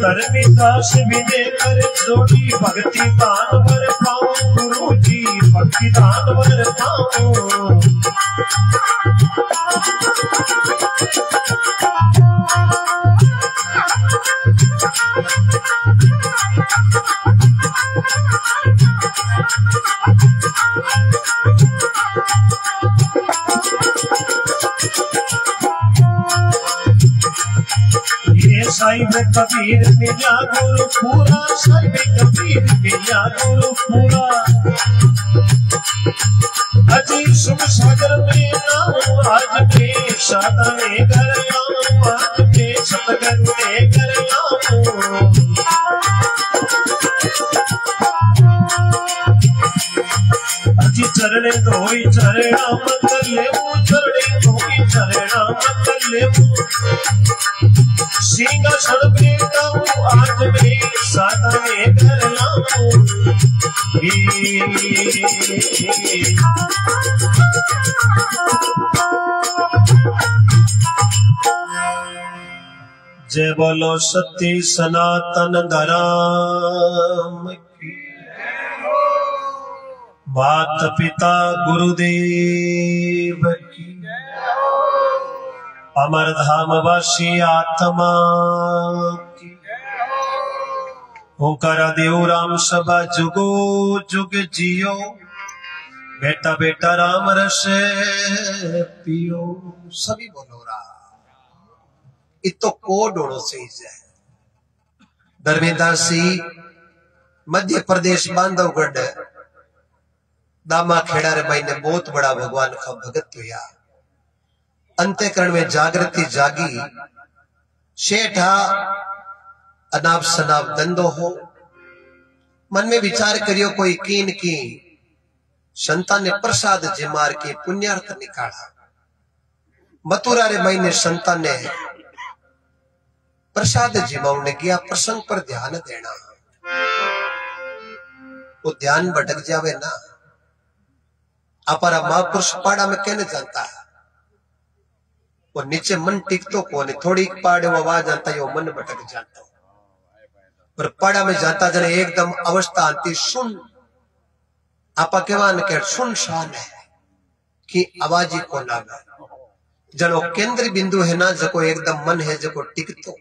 धर्मी दास विजय कर जोड़ी भक्ति दान वर पाऊं गुरु जी भक्ति दान वर पाऊं साहिब कबीर मिला गुरु पूरा, साहिब कबीर मिला गुरु पूरा। अजी सुख सागर में नाऊं आज के साधने कर लाऊं, आज के सतगुरु ने कर लाऊं। अजी चरणे धोई चरणा मत लेऊ, चरणे धोई चरणा मत लेऊ। सिंहासन बेटाऊं आज में साधने कर लाऊं। जय बोलो सत्य सनातन धर्म की, मात पिता गुरुदेव की, अमर धाम वासी आत्मा की। ओंकार देव राम सभा जुगो जुग जियो, बेटा बेटा राम रस पियो। सभी बोलो राम। इतो कोड होनो सही है। धर्मेदासी मध्य प्रदेश बांधवगढ़ दामा खेड़ा रे भाई ने बहुत बड़ा भगवान का भगत हुआ। अंतःकरण में जागृति जागी, शेठा अनाप शनाप धंधो हो। मन में विचार करियो कोई कीन की संतान ने प्रसाद जिमार के पुण्यार्थ निकाला। मथुरा रे भाई ने संतान ने प्रसाद जिमाने गया, प्रसंग पर ध्यान देना। वो ध्यान भटक जावे ना, अपारा महापुरुष पाड़ा में कहने जानता है वो नीचे मन टिकतो कोने, थोड़ी पाड़े वो आवाज आता है वो मन भटक जाता। पर पाड़ा में जाता जने एकदम अवस्था आती सुन, आपा केवान के सुनसान है कि आवाज ही को लागे। जनो केंद्र बिंदु है ना, जको एकदम मन है जको टिकतो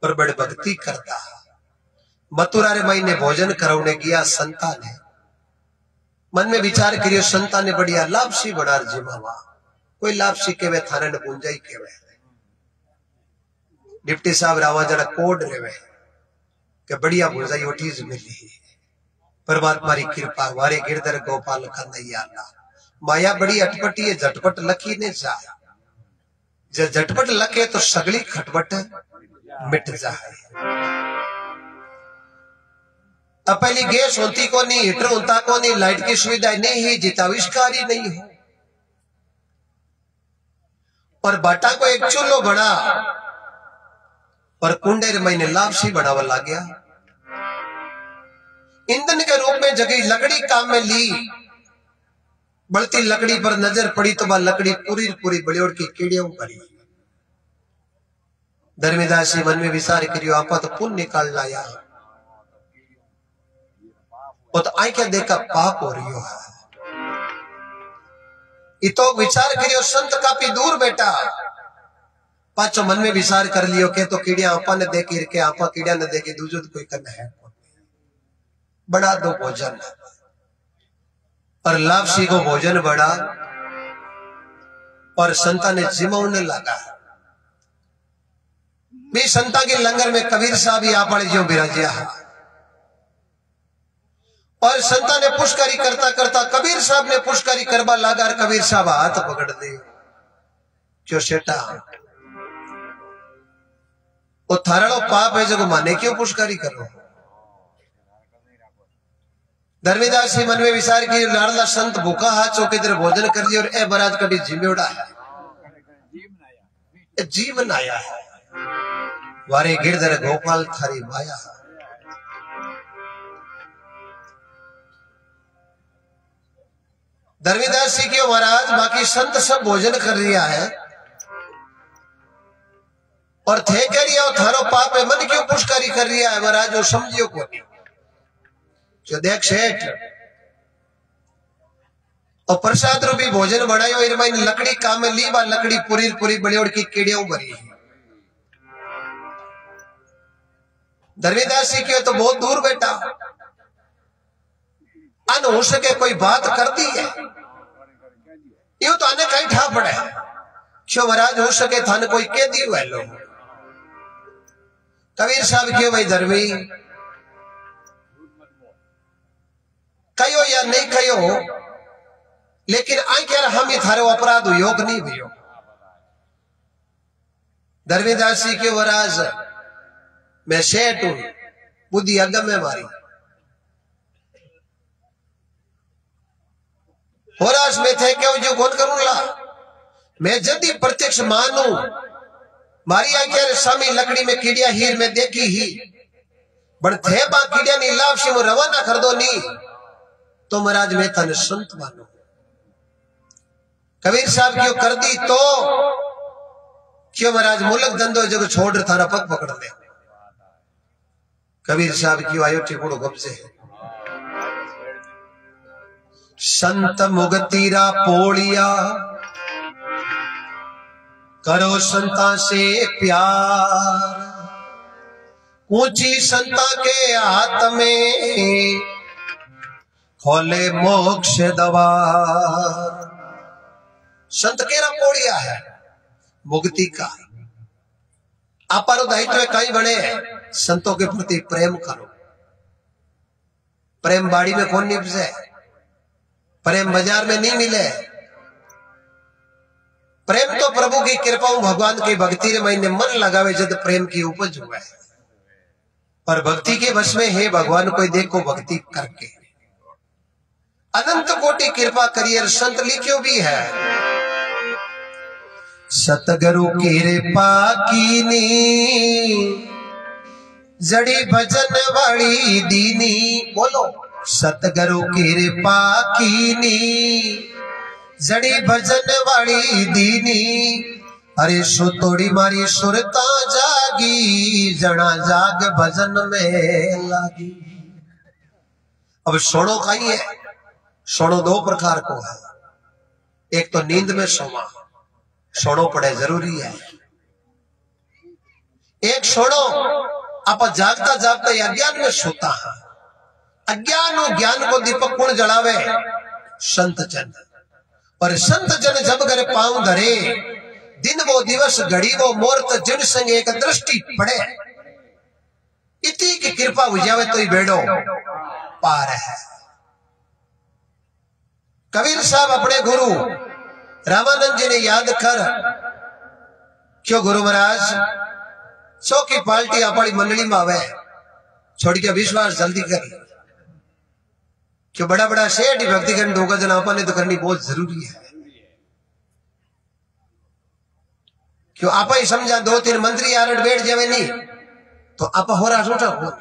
पर बड़े भक्ति करता। मथुरा रे माई ने भोजन करवने गया संता ने। मन में विचार करियो संता ने बढ़िया लापसी बनार जिमावा। कोई लापसी केवे थाने ने पूंजाई केवे। डिप्टी साहब रावा जरा कोड रेवे के बढ़िया पूंजाई ओटीज मिली। परमात्मा री कृपा वारे गिरधर गोपाल कन्हैया माया बड़ी अटपटी है, झटपट लखी ने जाए। जब झटपट लखे तो सगली खटपट मिट जाए। अब पहली गैस होती को नहीं, हीटर होता को नहीं, लाइट की सुविधा नहीं ही, जिताविष्कार ही नहीं हो। और बाटा को एक चूल्हो बना और कुंडेर महीने लापसी बढ़ावा ला गया। ईंधन के रूप में जगह लकड़ी काम में ली। बढ़ती लकड़ी पर नजर पड़ी तो वह लकड़ी पूरी पूरी बड़ियोड़ की कीड़ियों भरी। धर्मेदासी मन में विचार करियो आपा तो पुण्य निकाल लाया, वो तो आई क्या देखा पाप हो रही हो। इतो विचार करियो संत काफी दूर बेटा। पाचो मन में विचार कर लियो के तो कीड़िया आपा ने देखी के आपा कीड़िया ने देखी दूजो तो कोई करना है। बना दो भोजन और लापसी को भोजन बड़ा और संता ने जिमाने लगा। भी संता के लंगर में कबीर साहब ही आप जो बिराजिया और संता ने पुष्कारी करता करता कबीर साहब ने पुष्कारी करवा लगा। कबीर साहब हाथ पकड़ दे क्यों सेटा वो थाराड़ो पाप है जो माने क्यों पुष्कारी करो। धर्मीदास जी मन में विचार की लाडला संत भूखा हाथ चौके इधर भोजन कर दिया और ए बराज कभी जिम्मेड़ा है जीवन आया है वारे गिरधर गोपाल थारी माया। धर्मीदास जी क्यों महाराज बाकी संत सब भोजन कर रिया है और थे कह रिया थारो पाप है मन क्यों पुष्कारी कर रिया है महाराज वो समझियो को नहीं। जो देख सेठ और प्रसाद रूपी भोजन बनायो इरमाइन लकड़ी काम में ली बा लकड़ी पूरी पूरी बड़ियोड़ की कीड़ियों भरी। धर्मीदास जी क्यों तो बहुत दूर बेटा अन हो सके कोई बात कर दी है यो तो आने कहीं ठा पड़े क्यों महाराज हो सके थाने कोई कह दी हुआ लोग कबीर साहब क्यों भाई धर्मी कहो या नहीं कहो, लेकिन आखिर हम ही थारे अपराध योग नहीं भयो। धर्मीदास जी के वराज मैं सेठ हूं, बुद्धि अगम में मारी होरास में थे क्यों जो कौन करूंगा मैं जदी प्रत्यक्ष मानू मारी आखिर सामी लकड़ी में कीड़िया हीर में देखी ही बड़ थे बा कीड़िया नी लावशी में रवाना कर दो नी तो महाराज मैं तने संत मानो। कबीर साहब क्यों कर दी तो क्यों महाराज मुलक धंधो जगह छोड़ थारा पग पकड़ ले। कबीर साहब क्यों आयो टिकुड़ो गमसे संत मुगतीरा पोड़िया करो संता से प्यार, ऊंची संता के हाथ में खोले मोक्ष द्वार। संत केरा पोड़िया है मुक्ति का अपारो दायित्व कई बने संतों के प्रति प्रेम करो। प्रेम बाड़ी में कौन निपजे, प्रेम बाजार में नहीं मिले। प्रेम तो प्रभु की कृपा भगवान की भक्ति रे महीने मन लगावे जब प्रेम की उपज हुआ है। और भक्ति के वश में है भगवान को देखो भक्ति करके अनंत कोटि कृपा करियर संत लिखियो भी है। सतगुरु कृपा कीनी जड़ी भजन वाली दीनी, बोलो सतगुरु कृपा कीनी जड़ी भजन वाली दीनी। अरे सुतोड़ी मारी सुरता जागी जना जाग भजन में लागी। अब सोनो का ही है, सोनो दो प्रकार को है। एक तो नींद में सोना, सोनो पड़े जरूरी है। एक सोनो आप जागता जागता अज्ञान में सोता है। अज्ञान और ज्ञान को दीपक कौन जलावे, संत जन। और संत जन जब घर पांव धरे दिन वो दिवस घड़ी वो मुहूर्त जिन संग एक दृष्टि पड़े, इतनी की कृपा हो जावे तो ही बेड़ो पार है। कबीर साहब अपने गुरु रामानंद जी ने याद कर क्यों गुरु महाराज चौकी पाल्टी अपनी मंडली में आवे छोड़ के विश्वास जल्दी करी क्यों बड़ा बड़ा शेठ भक्ति करने दो गजन आपा ने तो करनी बहुत जरूरी है। क्यों आपा ही समझा दो तीन मंत्री आरट बैठ जावे नहीं तो आपा हो रहा सोचा हो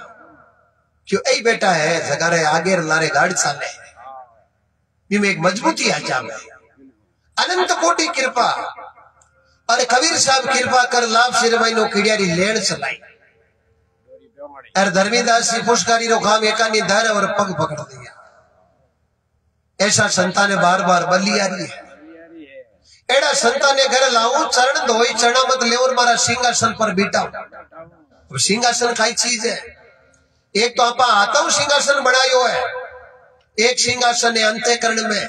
क्यों ऐ बेटा है जगह रहे आगे लारे गाड़ी चाले में एक मजबूती आ जावे। अनंत कोटि कृपा और कबीर साहब कृपा कर लाभ सिर महीनों कीड़ियारी लेन चलाई और धर्मीदास जी पुष्कारी रो काम एका निधर और पग पकड़ दिया। ऐसा संता ने बार बार बली आ रही है। एड़ा संता ने घर लाऊं चरण धोई चरणा मत ले और मारा सिंहासन पर बैठा। अब सिंहासन कई चीज है, एक तो आपा हाथों सिंहासन बनायो है, एक सिंहासन है अंतःकरण में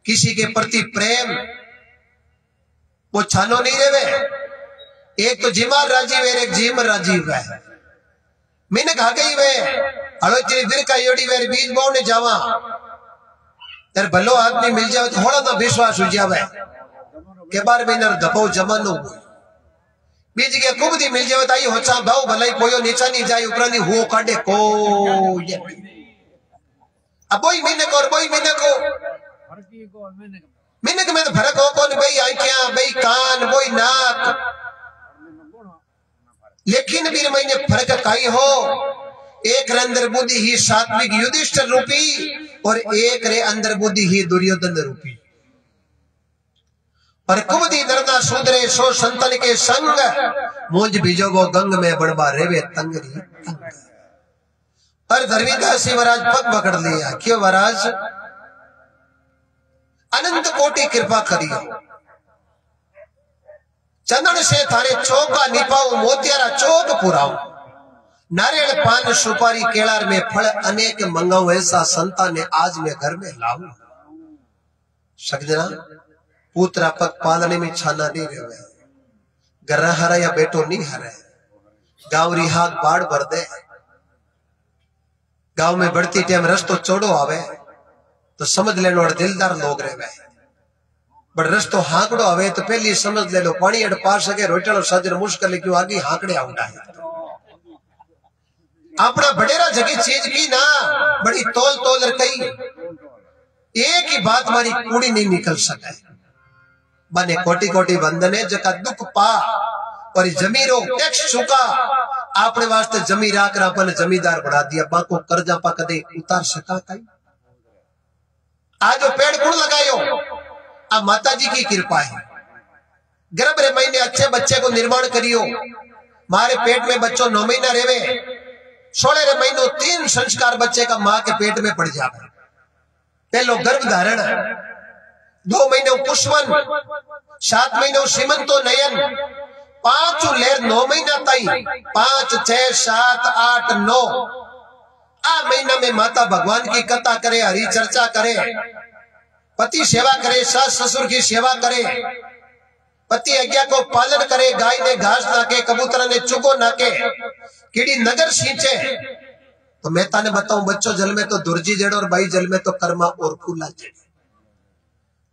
किसी के प्रति प्रेम वो छानो नहीं रेवे। एक तो जिमार राजीव है, एक जिम राजीव है। मैंने कहा गई वे हड़ो तेरी बिर का योड़ी वे बीज बोने जावा तेरे भलो आदमी मिल जावे तो थोड़ा ना विश्वास हो जावे के बार में नर दबो जमानो बीज के कुबदी मिल जावे ताई होचा भाव भलाई कोयो नीचा नहीं जाए ऊपर नहीं हो काटे को ये अब वही महीने को और वही महीने को महीने के में तो फर्क हो कौन भाई आंखें भाई कान भाई नाक, लेकिन भी महीने फर्क काई हो एक रे अंदर बुद्धि ही सात्विक युधिष्ठिर रूपी और एक रे अंदर बुद्धि ही दुर्योधन रूपी। पर कुबदी नरना सुधरे सो संतन के संग मुंज बीजो वो गंग में बड़बा रेवे तंगरी तंग। पर धर्मीदास जी महाराज पग पकड़ लिया क्यों महाराज अनंत कोटि कृपा करियो। चंदन से थारे चौका निपाऊ मोतियारा चौक पुराऊ नारियल पान सुपारी केलार में फल अनेक मंगाऊ ऐसा संता ने आज मैं घर में लाऊ। सजना पुत्रा पग पालने में छाना नहीं रहे घर हरा या बेटो नहीं हरे गांव री हाथ बाढ़ भर दे। गांव में बढ़ती टाइम रस्तो चौड़ो आवे तो समझ लेनो और दिलदार लोग रहे। बट रस्तो हाकड़ो आवे तो पहली समझ ले लो पानी अड़ पा सके रोटलो साजर मुश्किल क्यों आगे हाकड़े आउटा है। अपना बडेरा जगी चीज की ना बड़ी तोल तोल कही एक ही बात मारी कूड़ी नहीं निकल सके। बने कोटि कोटि बंधने जका दुख पा और जमीरो टैक्स चुका आपने वास्ते जमी राकर अपन जमींदार बढ़ा दिया। बाको कर्जा पा कदे उतार सका कई। आज पेड़ कुण लगायो आ माता जी की कृपा है। गर्भ रे महीने अच्छे बच्चे को निर्माण करियो। मारे पेट में बच्चों 9 महीना रेवे 16 रे महीनों 3 संस्कार बच्चे का मां के पेट में पड़ जावे। पहलो गर्भ धारण 2 महीने पुष्पन 7 महीनों सीमंतो नयन 5 लेर 9 महीना ताई 5 6 7 8 9 आ महीना में माता भगवान की कथा करे हरि चर्चा करे पति सेवा करे सास ससुर की सेवा करे पति आज्ञा को पालन करे गाय ने घास नाके कबूतर ने चुगो नाके कीड़ी नगर सींचे। तो मैं ताने बताऊं बच्चों जल में तो दुर्जी जेड़ और बाई जल में तो कर्मा और फूला जेड़।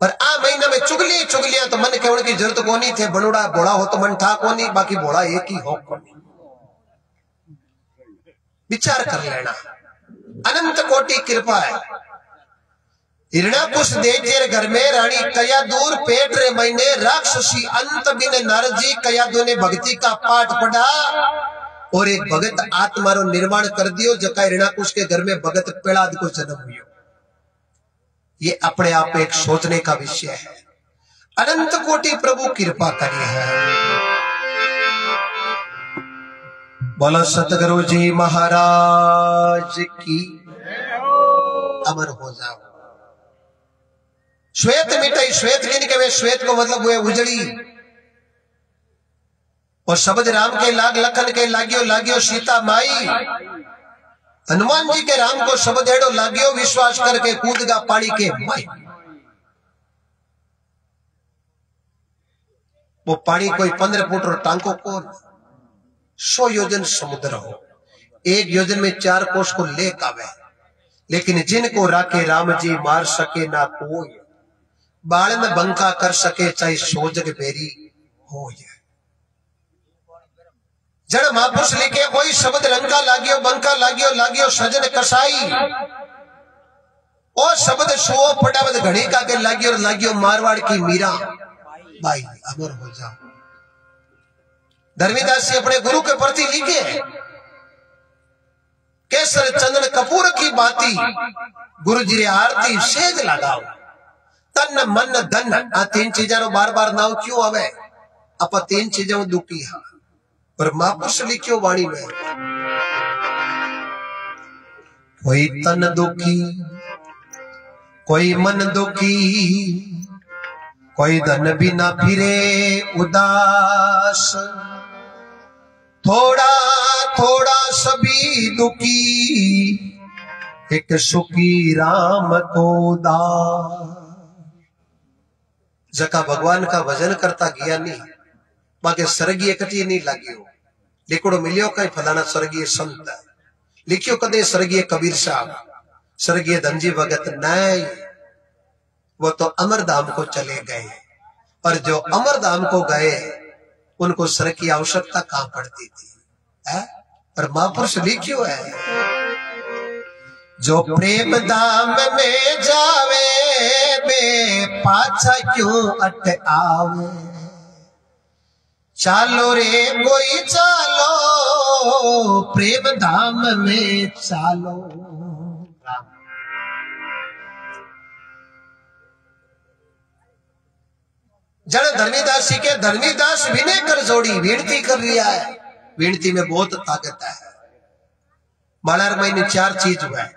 पर आ महीना में चुगली चुगलियां तो मन कहने की जरूरत कोनी थे। बनुड़ा बोड़ा हो तो मन था कोनी बाकी बोड़ा एक ही हो कोनी। विचार कर लेना अनंत कोटि कृपा है। हिरण्याकुश दे तेरे घर में रानी कया दूर पेट रे महीने राक्षसी अंत बिन नारजी कया दो ने भक्ति का पाठ पढ़ा और एक भगत आत्मा रो निर्माण कर दियो जका हिरण्याकुश के घर में भगत पेड़ाद को जन्म हुई। ये अपने आप एक सोचने का विषय है। अनंत कोटि प्रभु कृपा करी है। बोलो सतगुरु जी महाराज की अमर हो जाओ। श्वेत मिटाई श्वेत किन के वे श्वेत को मतलब हुए उजड़ी और शब्द राम के लाग लखन के लागियो लागियो सीता माई। हनुमान जी के राम को शब्द हेड़ो लागियो विश्वास करके कूदगा पानी के माई। वो पानी कोई 15 फुट और टांको को 100 योजन समुद्र हो। 1 योजन में 4 कोस को लेक आवे। लेकिन जिनको राखे राम जी मार सके ना कोई बाल में बंका कर सके चाहे सो जग बेरी हो। जड़ महापुरुष लिखे कोई शब्द लंका लागियो बंका लागियो लागियो सजन कसाई और शब्द सो फटाफट घड़ी का के लागियो और लागियो मारवाड़ की मीरा बाई अमर हो जाओ। धर्मीदास जी अपने गुरु के प्रति लिखे केसर चंदन कपूर की बाती गुरु जी रे आरती सेज लगाओ। तन मन धन आ 3 चीजा बार बार नाव क्यों आवे। आप 3 चीजों दुखी हाँ पर महापुरुष लिखियो वाणी में कोई तन दुखी कोई मन दुखी कोई धन भी ना फिरे उदास थोड़ा थोड़ा सभी दुखी एक सुखी राम को दास। जका भगवान का भजन करता गया नहीं बाकी स्वर्गीय कटी नहीं लागियो। लिखड़ो मिलियो कई फलाना स्वर्गीय संत लिखियो कदे स्वर्गीय कबीर साहब स्वर्गीय धनजी भगत नहीं। वो तो अमरधाम को चले गए और जो अमरधाम को गए उनको स्वर्ग की आवश्यकता कहां पड़ती थी है? पर महापुरुष लिखियो है जो प्रेम धाम में जावे बे पाछा क्यों अट आवे। चालो रे कोई चालो प्रेम धाम में चालो। जड़ धर्मीदास जी के धर्मीदास विनय कर जोड़ी विनती कर लिया है। विनती में बहुत ताकत है। मालार महीने 4 चीज हुआ है।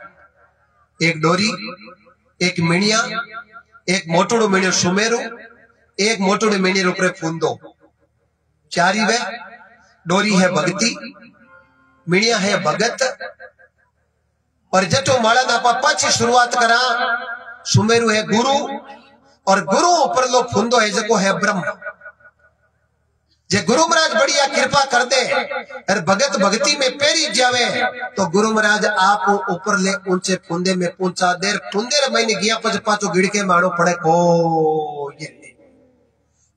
एक डोरी एक मिणिया एक मोटुड़ो मिणियो सुमेरू एक मोटुड़ो मिणी ऊपर फूंदो 4 ही वे। डोरी है भक्ति मिणिया है भगत और जटो माला ना पापा ची शुरुआत करा। सुमेरू है गुरु और गुरु ऊपर लो फूंदो है जको है ब्रह्म। जे गुरु महाराज बढ़िया कृपा कर दे और भगत भक्ति में पेरी जावे तो गुरु महाराज आप ऊपर ले ऊंचे फुंदे में पहुंचा देर फुंदे महीने गया पच पाचो गिड़के मारो पड़े को ये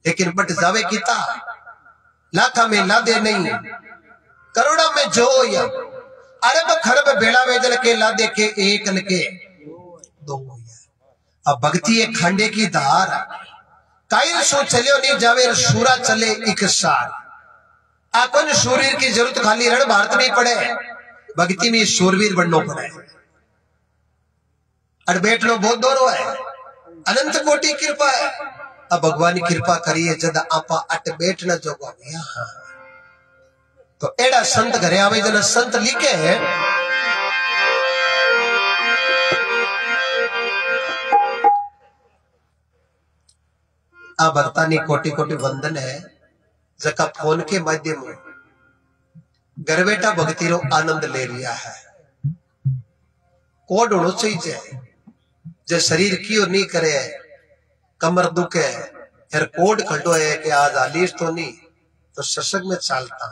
लेकिन बट जावे किता लाखा में लादे नहीं करोड़ा में जो या अरब खरब बेड़ा वेजल के लादे के एक न के दो अब भक्ति एक खंडे की धार कायर सो चलियो नहीं जावे सूरा चले एक सार अपन शूरवीर की जरूरत खाली रण भारत में पड़े भक्ति में शूरवीर बनना पड़े और बैठनो बहुत दोरो है अनंत कोटि कृपा है अब भगवान की कृपा करिए जद आपा अट बैठना जोगो हाँ तो एड़ा संत घरे आवे जना संत लिखे है आ भक्तानी कोटि कोटि वंदन है जका फोन के माध्यम घर बैठा भक्ति रो आनंद ले लिया है कोड होना चाहिए जे शरीर की और नहीं करे कमर दुखे फिर कोड खड़ो है कि आज आलिश तो नहीं तो सत्संग में चालता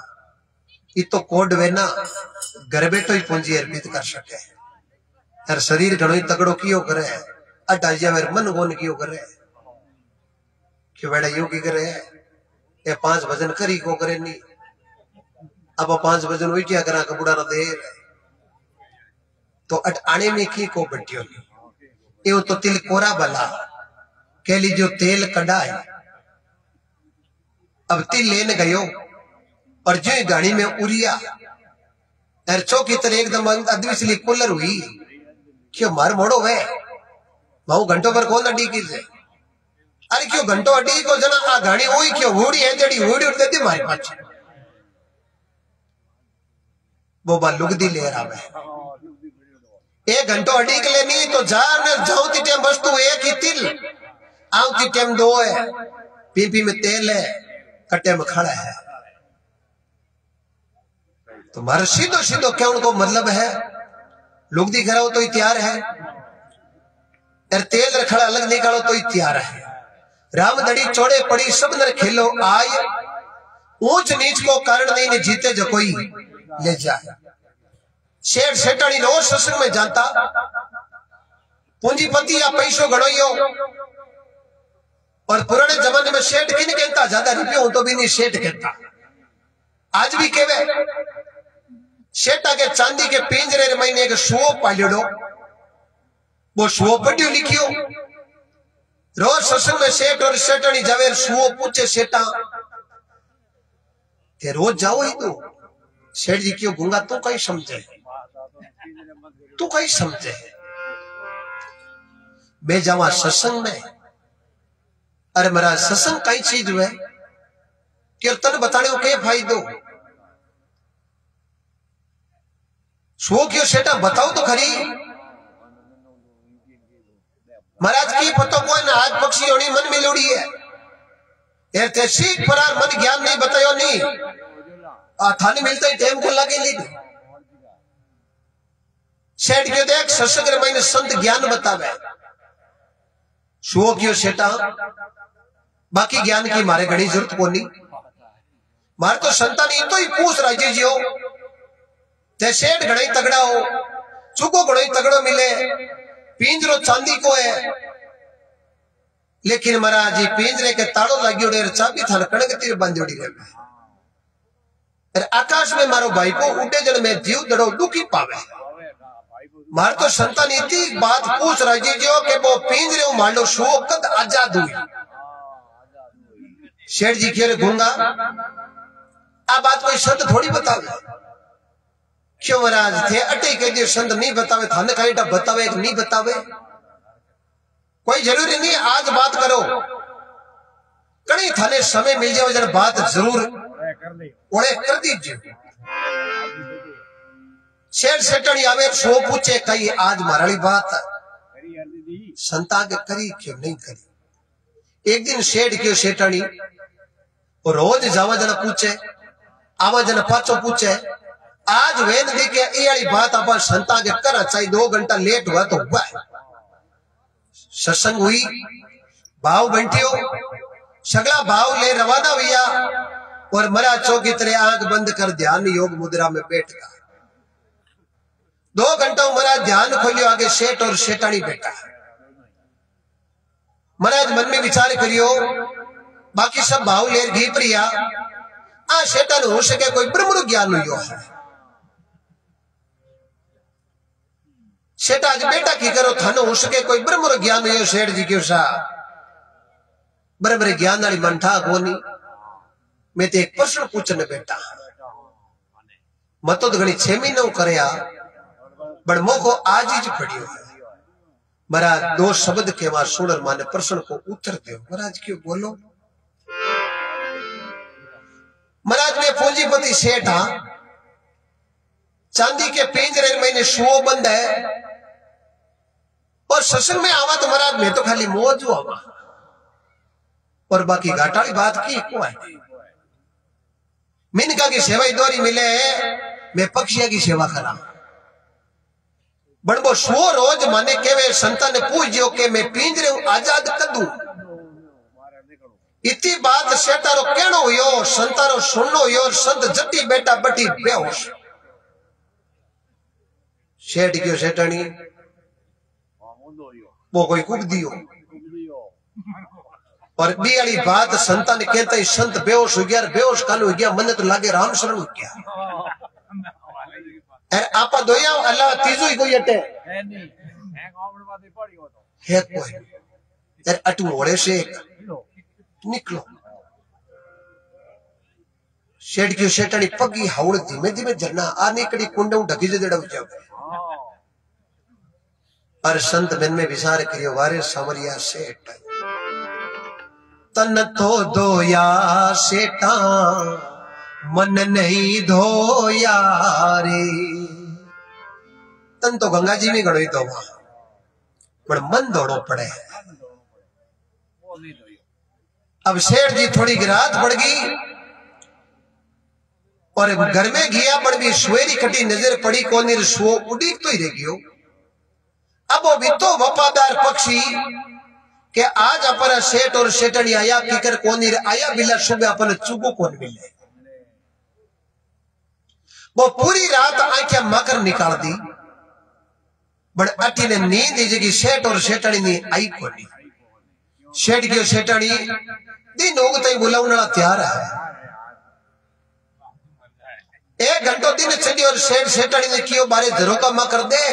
ये तो कोड वे ना घर बैठो ही पूंजी अर्पित कर सके हर शरीर घणो ही तगड़ो कियो करे अटाजिया मेरे मन गोन कियो करे कि बेड़ा योगी करे ये 5 भजन करी को करे नहीं अब 5 भजन वही क्या करा कपड़ा न दे तो अट आने में की को बटियो ये तो तिल कोरा बला कह लीजिए तेल कढ़ाई अब तिल लेने गयो और जो गाड़ी में उड़िया चौकी तरह एकदम अद्विसली कुलर हुई क्यों मार मोड़ो वे बहु घंटों पर कौन अडी की से अरे क्यों घंटों अडी को जना आ गाड़ी हुई क्यों वोड़ी है जड़ी वोड़ी उठ देती मारे पाछे वो बा लुगदी ले रहा है 1 घंटो अडी के लिए नहीं तो जा न जाऊती टाइम वस्तु एक ही तिल आवती टाइम 2 है पीपी में तेल है कट्टे में खड़ा है तो मारा सीधो सीधो क्या उनको मतलब है लुगदी कराओ तो ही तैयार है और तेल रखड़ा अलग निकालो तो ही तैयार है राम दड़ी चौड़े पड़ी सब नर खेलो आय ऊंच नीच को कारण नहीं ने जीते जो कोई ले जाए शेर सेठानी रोज सत्संग में जानता पूंजीपति या पैसों गणोइयो और पुराने जमाने में सेठ किन कहता ज्यादा रुपये तो भी नहीं सेठ कहता आज भी केवे सेठा के चांदी के पिंजरे महीने के शुओ पालियो वो शुओ पढ़ियो लिखियो रोज सत्संग में सेठ और सेठानी जावे शुओ पूछे सेठा ते रोज जाओ ही तू सेठ जी क्यों गूंगा तू कहीं समझे तू कहीं समझे मैं जावा सत्संग में अरे मेरा सत्संग कई चीज हुए कीर्तन बताने को क्या फायदो शो क्यों सेठा बताओ तो खरी महाराज की पतो कोई ना आज पक्षी होनी मन में लोड़ी है ते सीख फरार मन ज्ञान नहीं बतायो नहीं थाने मिलता ही टाइम को लगे ली सेठ क्यों देख सत्संग महीने संत ज्ञान बतावे शो क्यों सेठा बाकी ज्ञान की मारे घड़ी जरूरत को नहीं मारे तो संतान तो ही पूछ राजे जी हो ते सेठ घड़ा ही तगड़ा हो चुको घड़ा ही तगड़ो मिले पिंजरो चांदी को है लेकिन महाराज जी पिंजरे के ताड़ो लगी उड़े चाबी थान कणक तीर बांधी रहे आकाश में मारो भाई को उड़े जन में जीव दड़ो दुखी पावे मार तो संतान इतनी बात पूछ राजी जो कि वो पिंजरे मान लो शो कद आजाद हुई शेठ जी खेल घूंगा आ बात कोई संत थोड़ी बतावे क्यों महाराज थे अटे के जो संत नहीं बतावे थाने कहीं बतावे एक नहीं बतावे कोई जरूरी नहीं आज बात करो कहीं थाने समय मिल जाए जरा बात जरूर उड़े कर दीजिए शेर सेठनी आवे सो पूछे कही आज माराली बात संता के करी क्यों नहीं करी एक दिन सेठ क्यों सेठनी रोज जावा जना पूछे आवा जना पाचो पूछे आज वेद देखे ये वाली बात अपन संता के करा चाहिए 2 घंटा लेट हुआ तो हुआ सत्संग हुई भाव बैठियो सगला भाव ले रवाना भैया और मरा चौकी तरह आंख बंद कर ध्यान योग मुद्रा में बैठ गया। 2 घंटों महाराज ध्यान खोलियो, आगे सेठ और सेठानी बैठा। महाराज मन में विचार करियो, बाकी सब भाव लेर घी प्रिया आ सेठन हो सके कोई ब्रह्म ज्ञान हुई है। सेठ आज बेटा की करो थन हो सके कोई ब्रह्म ज्ञान हुई। सेठ जी क्यों सा बराबर ज्ञान वाली मन था कोनी। मैं तो एक प्रश्न पूछने बैठा, मत तो घनी 6 महीनों करया बड़ मोको आज ही पड़ियो है। महाराज 2 शब्द के बाद सुनर माने प्रश्न को उत्तर दो। महाराज क्यों बोलो? महाराज में पूंजीपति सेठ हाँ, चांदी के पिंजरे में शुओ बंद है और सत्संग में आवा तो महाराज मैं तो खाली मौज आवा और बाकी घाटाली बात की को है। मिनका की सेवा दोरी मिले, मैं पक्षिया की सेवा करा। बड़बो शो रोज माने केवे संतान पूछो के मैं पिंजरे आजाद कर दूं। इतनी बात सेठारो कहनो हुयो, संतारो सुननो हुयो, संत जटी बेटा बटी बेहोश। सेठ क्यों सेठानी वो कोई कुक दियो और बी वाली बात संतान कहता ही संत बेहोश हो गया। बेहोश काल हो गया, मन तो लागे राम शरण हो गया। आपा दोया अल्लाह तीजो ही कोई अटे है कोई यार अटू ओड़े से निकलो। सेठ की सेठानी पगी हाउड़ धीमे धीमे झरना आ निकड़ी कुंडों ढकी जे जड़ा जाओ। और संत मन में विचार करियो, वारे सावरिया सेठ तन तो दोया सेठा मन नहीं धोया रे। तन तो गंगा जी में गणो तो पर मन दौड़ो पड़े। अब सेठ जी थोड़ी रात बढ़ गई और घर में गया पर भी सुएरी कटी नजर पड़ी कोनी सो उड़ी तो ही रह गयो। अब वो भी तो वफादार पक्षी के आज अपन सेठ और सेठनी आया पीकर कोनी आया बिला सुबह अपन चुगो कौन मिले। वो पूरी रात आंखें माकर निकाल दी, बड़ अटी ने नींद जगी सेठ और सेठनी ने आई कोनी। सेठ की सेठनी दिन उगते ही बुलावना तैयार है। 1 घंटो दिन चढ़ी और सेठ सेठनी ने कियो बारे झरोका मां कर दे,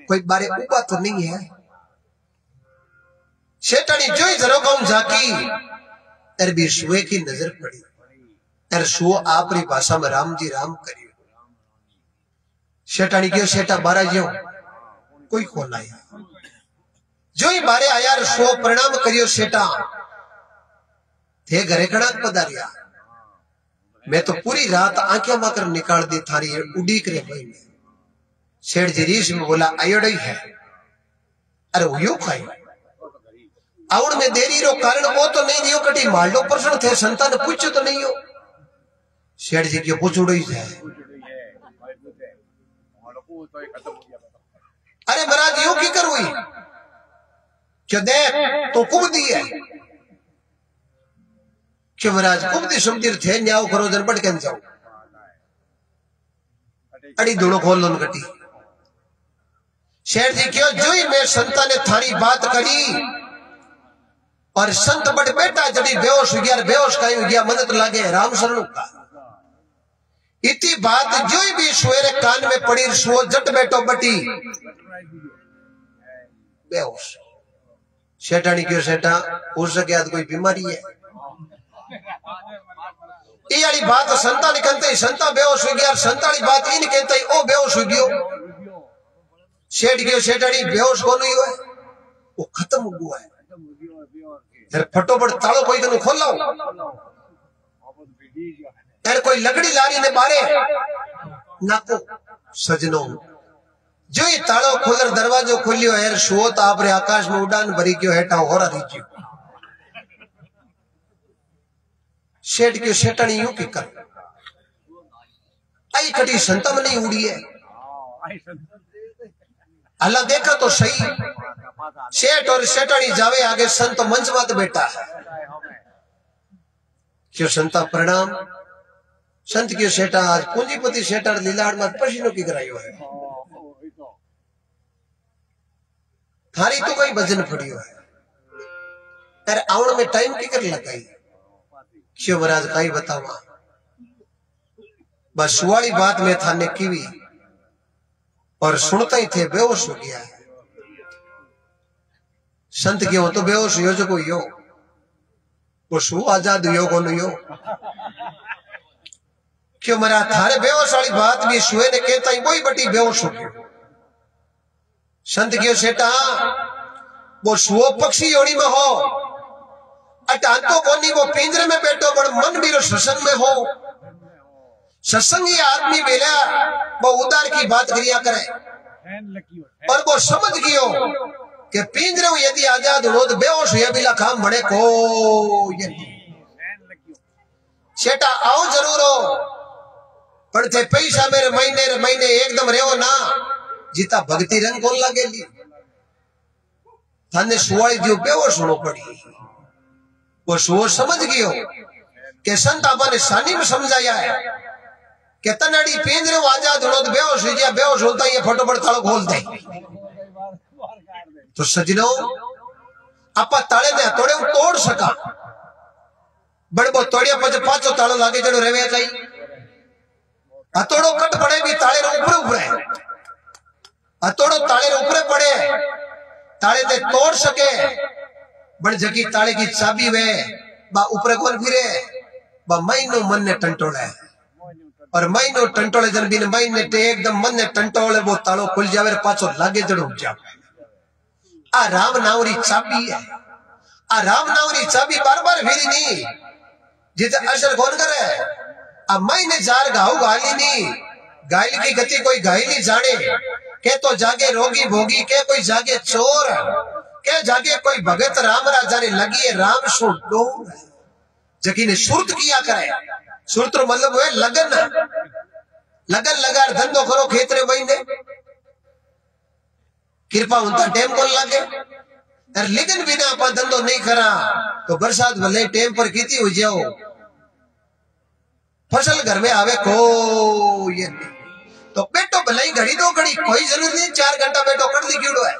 कोई बारे उबा तो नहीं है। सेठनी जो ही झरोका झाकी अरे भी सुए की नजर पड़ी। अरे सुओ आपरी भाषा में राम जी राम करियो। सेठानी क्यों सेठा बारा जो कोई कौन आया। जो ही बारे आया सो प्रणाम करियो। सेठा थे घरे कड़ा पधारिया, मैं तो पूरी रात आंखें माकर निकाल दी थारी उड़ी करे भाई। सेठ जी रीस में बोला आयोड़ो है। अरे वो खाई आवड़ में देरी रो कारण वो तो नहीं दियो कटी माल्डो प्रश्न थे संतान पूछो तो नहीं हो। सेठ जी क्यों पूछोड़ो ही है। अरे महाराज यू की कर हुई क्यों देख तो कुबदी है क्यों महाराज कुबदी सुमतिर थे न्याव करो जन पट के जाओ। अड़ी दोनों खोल लो कटी। शेर जी क्यों जो ही मैं संता ने थारी बात करी और संत बड़ बेटा जड़ी बेहोश हो गया। बेहोश का हो गया मदद लागे राम शरण का। इतनी बात जो ही भी सुएरे कान में पड़ी सो जट बैठो बटी बेहोश। सेठानी क्यों सेठा हो सके कोई बीमारी है। ये वाली बात संता ने कहते संता बेहोश हो गया। संता वाली बात इन कहते ओ बेहोश हो गयो। सेठ गयो सेठानी बेहोश कौन हुई है वो खत्म हो गया है। फटोफट तालो कोई कनु खोलो यार कोई लकड़ी लारी ने बारे नाको सजनो। जो ही तालो खोलर दरवाजो खोलियो यार शो तो आपरे आकाश में उड़ान भरी क्यों हेठा हो रही क्यों। सेठ क्यों सेठानी यूं की कर आई कटी संता में नहीं उड़ी है। अल्लाह देखा तो सही सेठ और सेठानी जावे आगे संत मंच मत बैठा है। क्यों संता प्रणाम। संत क्यों सेठा आज पूंजीपति सेठा लीलाड़ में पसीनो की करायो है। थारी तो कई भजन पड़ियो है। अरे आउण में टाइम की कर लगाई। क्यों महाराज कई बतावा। बस वाली बात में थाने कीवी और सुनता ही थे बेहोश हो गया। संत क्यों तो बेहोश हो जो कोई यो वो शू आजाद यो को यो। क्यों मरा थारे बेहोश वाली बात भी सुए ने कहता ही वही बटी बेहोश हो गयो। संत क्यों सेठा वो सुओ पक्षी योनी में हो अटांतो कोनी वो पिंजरे में बैठो बड़ मन भी सत्संग में हो। सत्संगी आदमी बेला वो उदार की बात क्रिया करे और वो समझ गयो कि पिंजरे में यदि आजाद हो तो बेहोश हुआ बिला काम बड़े को ये सेठा आओ जरूर हो पर थे पैसा मेरे महीने एकदम रेवो ना जीता भक्ति रंग कौन लगेली। थाने सुवाई जो बेहोश होनो पड़ी। वो सुओ समझ गयो कि संत आपा ने सानी में समझाया है कि तनाड़ी पिंजरे आजाद हो तो बेहोश हो गया। बेहोश होता ये फटोफट तालो खोल दे। तो सजनों आपा ताले ने तोड़े तोड़ सका बड़बो तोड़िया पचे पाचो तालो लागे जड़ो रेवे कई हथोड़ो कट पड़े भी ताले रे ऊपर ऊपर है। हथोड़ो ताले रे ऊपर पड़े ताले ने तोड़ सके बड़ जगी ताले की चाबी वे बा ऊपर कौन फिरे बा महीनों मन ने टंटोड़ा है और महीनों टंटोले जन बिन महीने टे एकदम मन ने टंटोले वो तालो खुल जावे पाचो लागे जड़ो उठ जावे। आ राम नावरी चाबी है। आ राम नावरी चाबी बार बार फेरी नहीं जिते असर कौन करे। आ महीने जार घाव गाली नहीं घायल की गति कोई घायली जाने के तो जागे रोगी भोगी के कोई जागे चोर के जागे कोई भगत राम राजा ने लगी है राम सुनो जकी ने सुरत किया करे। सुरत मतलब है लगन लगन लगा धंधो करो खेतरे महीने कृपा उनका टेम कौन लगे। लेकिन बिना आप धंधो नहीं करा तो बरसात भले टेम पर कीती हो जाओ फसल घर में आवे को ये तो बेटो भले ही घड़ी दो घड़ी कोई जरूरत नहीं 4 घंटा बेटो कर लिखियो है।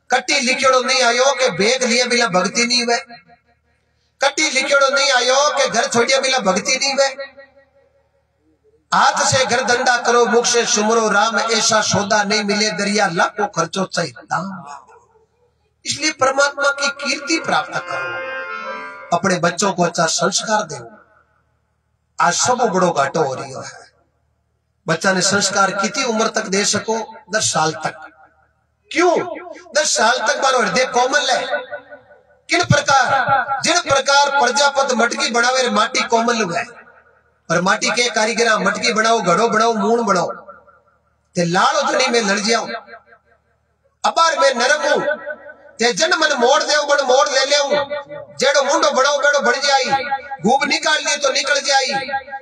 कट्टी लिखियो नहीं आयो के बेग लिए बिना भक्ति नहीं हुए। कट्टी लिखियो नहीं आयो के घर छोड़िया बिना भक्ति नहीं हुए। हाथ से घर धंधा करो मुख से सुमरो राम ऐसा सौदा नहीं मिले दरिया लाखों खर्चो चाहिए। इसलिए परमात्मा की कीर्ति प्राप्त करो अपने बच्चों को अच्छा संस्कार दो। आज सब बड़ो घाटो हो रही है। बच्चा ने संस्कार कितनी उम्र तक दे सको 10 साल तक। क्यों 10 साल तक मारो हृदय कोमल है। किन प्रकार जिन प्रकार प्रजापत मटकी बनावे माटी कोमल हुआ है और माटी के कारीगर मटकी बनाओ घड़ो बनाओ मून बनाओ ते लाल धनी में लड़ जाओ अबार में नरम हूं ते जन मन मोड़ दे बड़ मोड़ ले ले जेड़ो मुंडो बनाओ बेड़ो बढ़ जाई घूब निकाल लिए तो निकल जाई।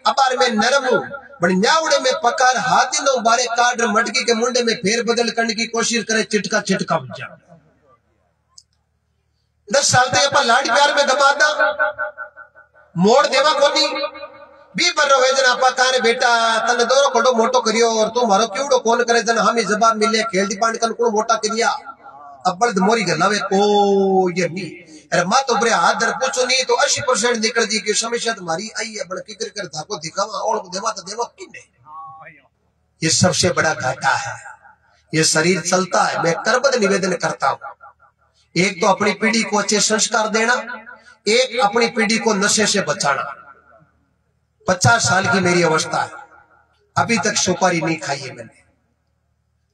अबार में नरम हूं बड़ न्यावड़े में पकार हाथी नो बारे काट मटकी के मुंडे में फेर बदल करने की कोशिश करे चिटका चिटका बन जा। 10 साल तक अपन लाड प्यार में गमादा मोड़ देवा कोनी बी पर वेदना आपा कारे बेटा तन दोरो कोडो मोटो करियो और तू मारो क्यूडो कौन करे जन हमें जवाब मिले खेल दी पांड कन को मोटा करिया। अब बल्द मोरी गलावे को ये नहीं अरे मां तो बरे हाथ दर पूछो नहीं तो 80% निकल जी की समस्या तुम्हारी आई है बड़ किकर कर धाको दिखावा और देवा तो देवा किने। ये सबसे बड़ा घाटा है। ये शरीर चलता है। मैं करबद्ध निवेदन करता हूं एक तो अपनी पीढ़ी को अच्छे संस्कार देना एक अपनी पीढ़ी को नशे से बचाना। 50 साल की मेरी अवस्था है अभी तक सुपारी नहीं खाई है मैंने।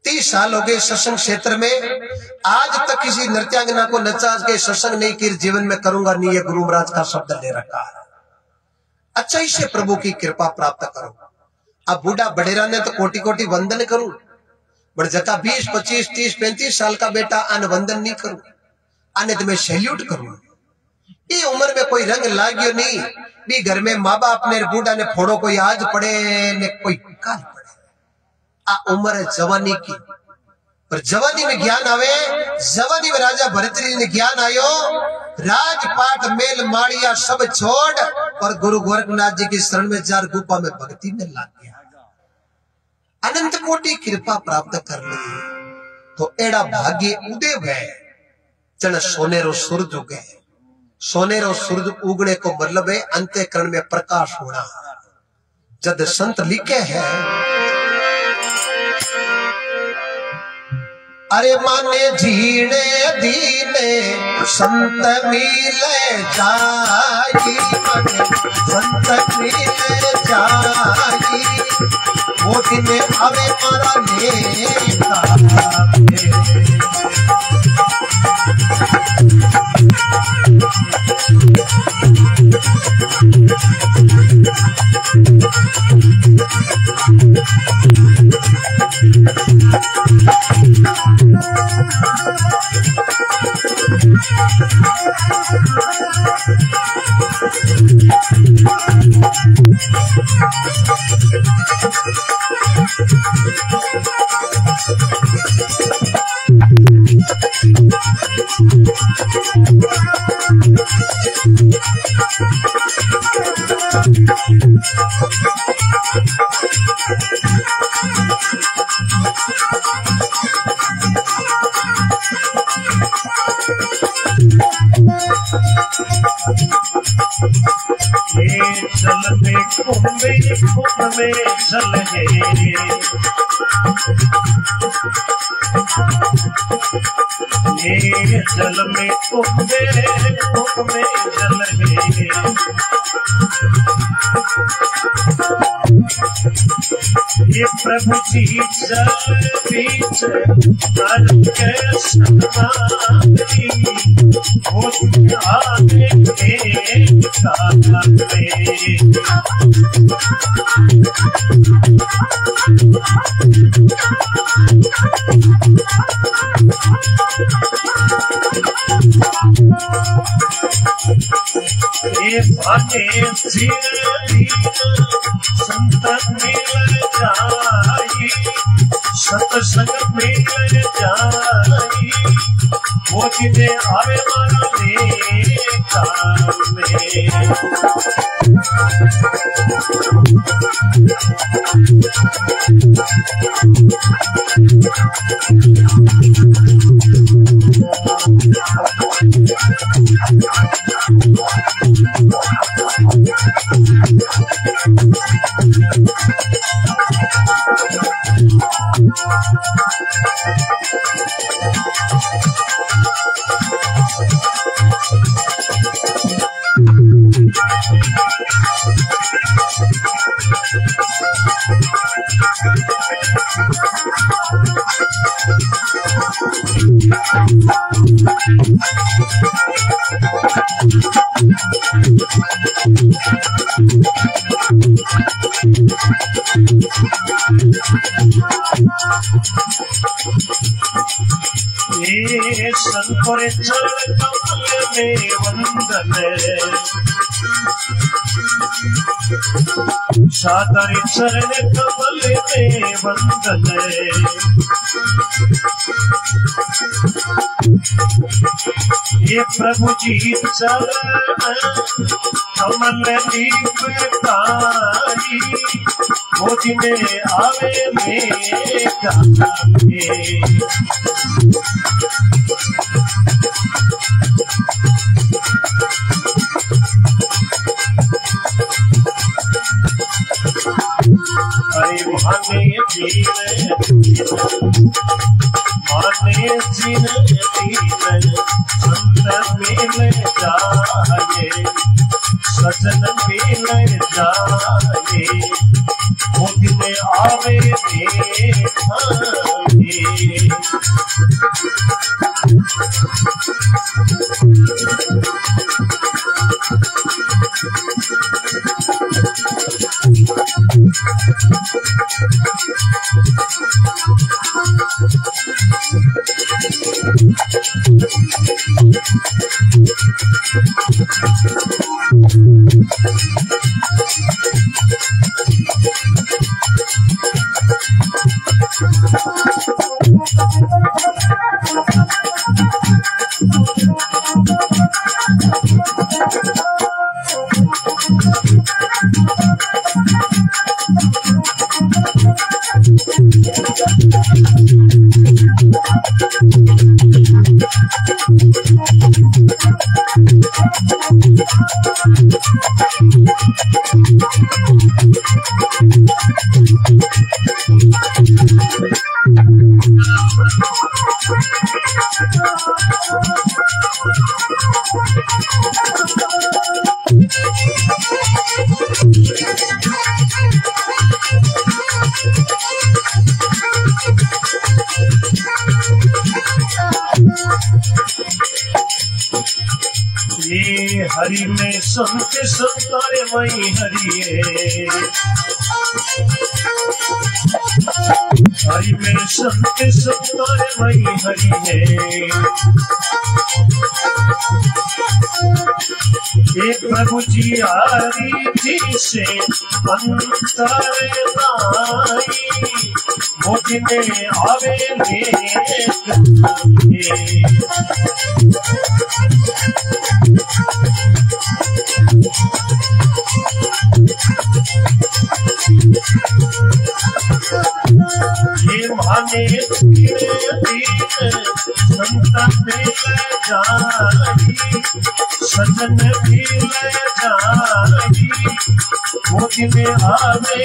30 साल हो गए सत्संग क्षेत्र में आज तक किसी नृत्यांगना को नचा के सत्संग नहीं की जीवन में करूंगा नहीं। ये गुरु महाराज का शब्द ले रखा है। अच्छा इससे प्रभु की कृपा प्राप्त करो। अब बूढ़ा बड़ेरा ने तो कोटि कोटि वंदन करूं बड़ जका 20 25 30 35 साल का बेटा अन वंदन नहीं करूं आने तो मैं सैल्यूट करूं। ये उम्र में कोई रंग लागियो नहीं भी घर में माँ बाप ने बूढ़ा ने फोड़ो कोई आज पड़े ने कोई काल पड़े। आ उम्र है जवानी की पर जवानी में ज्ञान आवे, जवानी में राजा भरतरी ने ज्ञान आयो, राजपाट मेल माड़िया सब छोड़ और गुरु गोरखनाथ जी की शरण में जार गुफा में भक्ति में लाग गया। अनंत कोटि कृपा प्राप्त कर ली तो एड़ा भाग्य उदय भय चल सोनेरो सूरज उगे। सोनेरो सूरज उगने को मतलब है अंतःकरण में प्रकाश होना। जब संत लिखे हैं अरे माने झीणे दीने संत मिले जाई, माने संत मिले जाई, वो दिन आवे मारा लेखा। चलते कुंभे कुंभ में चल गए, जल में कुंभे कुंभ में चल गए। ये प्रभु जी जल बीच कर के समाधि हो आने के साथ में। भागे संत मिल जाई, सत्संग मिल जाई, वो जिन्हें आवे मारा लेखा ये संतोरे चरण कमल में वंदन, सादर चरण कमल में वंदन। ये प्रभु जी चरण कमल दीपताई, वो जिन्हें आवे में जाए। अरे माने जीन संत मिल जाए, सजन मिल जाए, वो दिन आवे देख। ये हरि में संत संतारे मई हरि है, हरि में संत संतारे मई हरि है। ये प्रभु जी हरि जी से अंतर नाई, मुझ में आवे ये माने संता मिल जाई, सजन मिल जाई, मुझ में आवे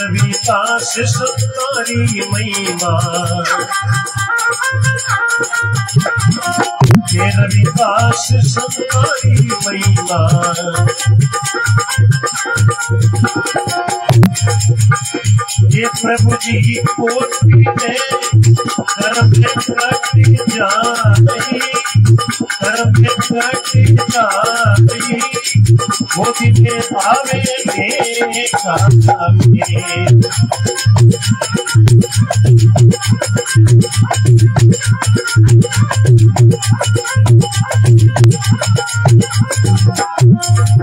विकास सुतारी महिमा, तेरा विकास सुतारी महिमा। ये प्रभु जी कोटि में कर्म कट जाए, कर्म कट जाए, मोदी में आवे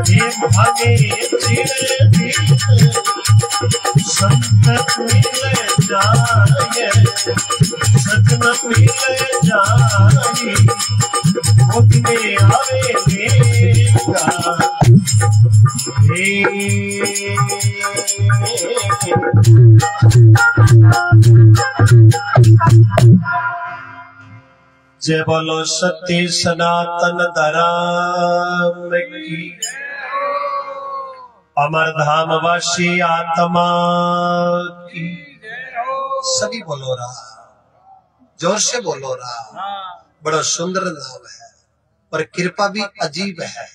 ये भागे संत मिल जाए, सजन मिल जाए, मोदी में आवे जय बोलो सत्य सनातन धर्म की, अमर धाम वासी आत्मा की। सभी बोलो रहा, जोर से बोलो रहा। बड़ा सुंदर नाम है पर कृपा भी अजीब है।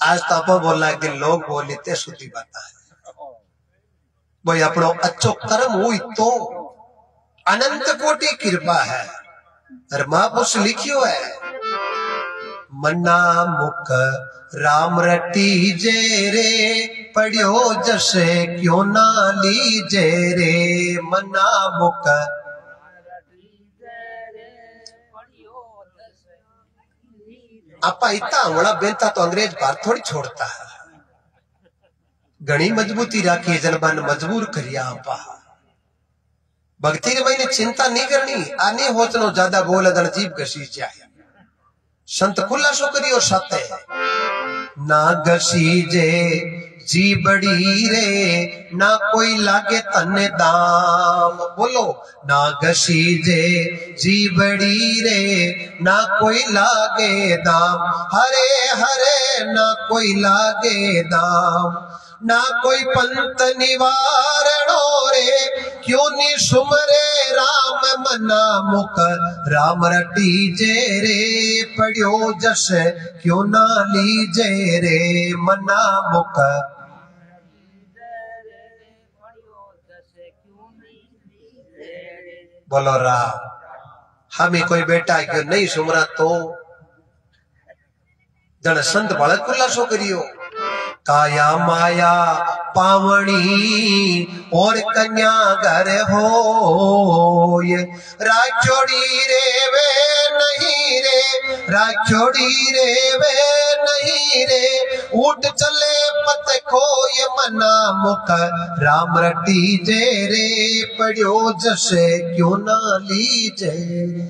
आज तो आप बोलना एक दिन लोग बोलते शुद्धि बात है भाई, अपनो अच्छो कर्म हुई तो अनंत कोटि कृपा है। और महापुरुष लिखियो है, मन्ना मुख राम रटी जे रे, पढ़ियो जसे क्यों ना लीजे रे। मन्ना मुख आपा इतना अंगड़ा बेनता तो अंग्रेज बार थोड़ी छोड़ता है। घनी मजबूती राखी जनबन मजबूर करिया आपा। भक्ति के भाई ने चिंता नहीं करनी, आने होचनो ज्यादा बोल अदन जीव घसी जाए। संत खुलासो करियो सत्य ना घसी जे जी बड़ी रे ना कोई लागे तने दाम। बोलो ना घसीजे जी बड़ी रे ना कोई लागे दाम। हरे हरे ना कोई लागे दाम। ना कोई पंत निवारणो रे क्यों नी सुमरे राम मना मुख राम रटी जे रे पढ़ियो जस क्यों ना लीजे रे मना मुख। बोलो राम। हमें कोई बेटा क्यों नहीं सुमरा तो जन संत बालक खुलासो करियो। काया माया पावनी और कन्या घर होय राखोड़ी रे वे नहीं रे राखोड़ी रे वे नहीं रे उठ चले पत खोय मना मुख राम रटी जे रे पढ़ियो जसे क्यों ना लीजे रे।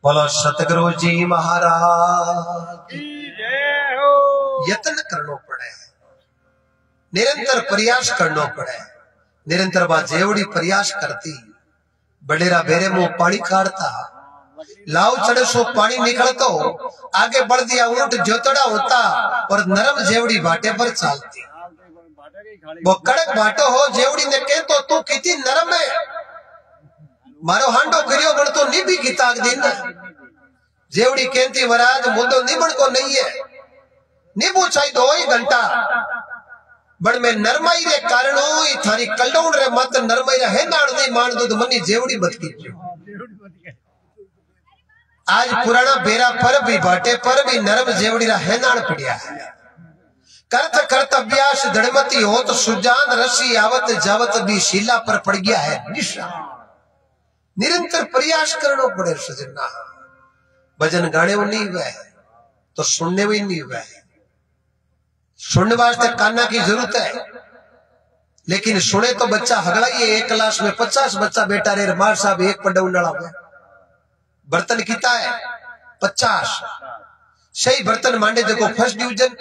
बोलो सतगुरु जी महाराज। यत्न करनो पड़े निरंतर प्रयास करनो पड़े। निरंतर बात जेवड़ी प्रयास करती बडेरा बेरे मुंह पानी काढ़ता लाव चढ़े सो पानी निकलतो आगे बढ़ दिया ऊंट जोतड़ा होता और नरम जेवड़ी बाटे पर चालती। वो कड़क बाटो हो जेवड़ी ने कह तो तू कितनी नरम है मारो हांडो करियो बन तो निभी की ताक दिन जेवड़ी कहती महाराज मुद्दो निबड़ को नहीं है निबू चाहिए 2 घंटा बड़ में नरमाई रे कारण थारी कलडौन रे मत नरमाई रे है नाण नहीं मान दो तो मनी जेवड़ी मत की। आज पुराना बेरा पर भी बाटे पर भी नरम जेवड़ी रा है नाण पड़िया है। करत करत अभ्यास धड़मती हो तो सुजान रसी आवत जावत भी शिला पर पड़ गया है निशा। निरंतर प्रयास करना पड़े सजना। भजन गाने वो नहीं हुआ तो सुनने में नहीं हुआ। सुनने वास्ते काना की जरूरत है लेकिन सुने तो बच्चा हगड़ा ही है। 1 क्लास में 50 बच्चा बेटा रे मार साहब एक पड्डा उंडा हुआ बर्तन किता है 50 सही बर्तन मांडे जो फर्स्ट डिवीजन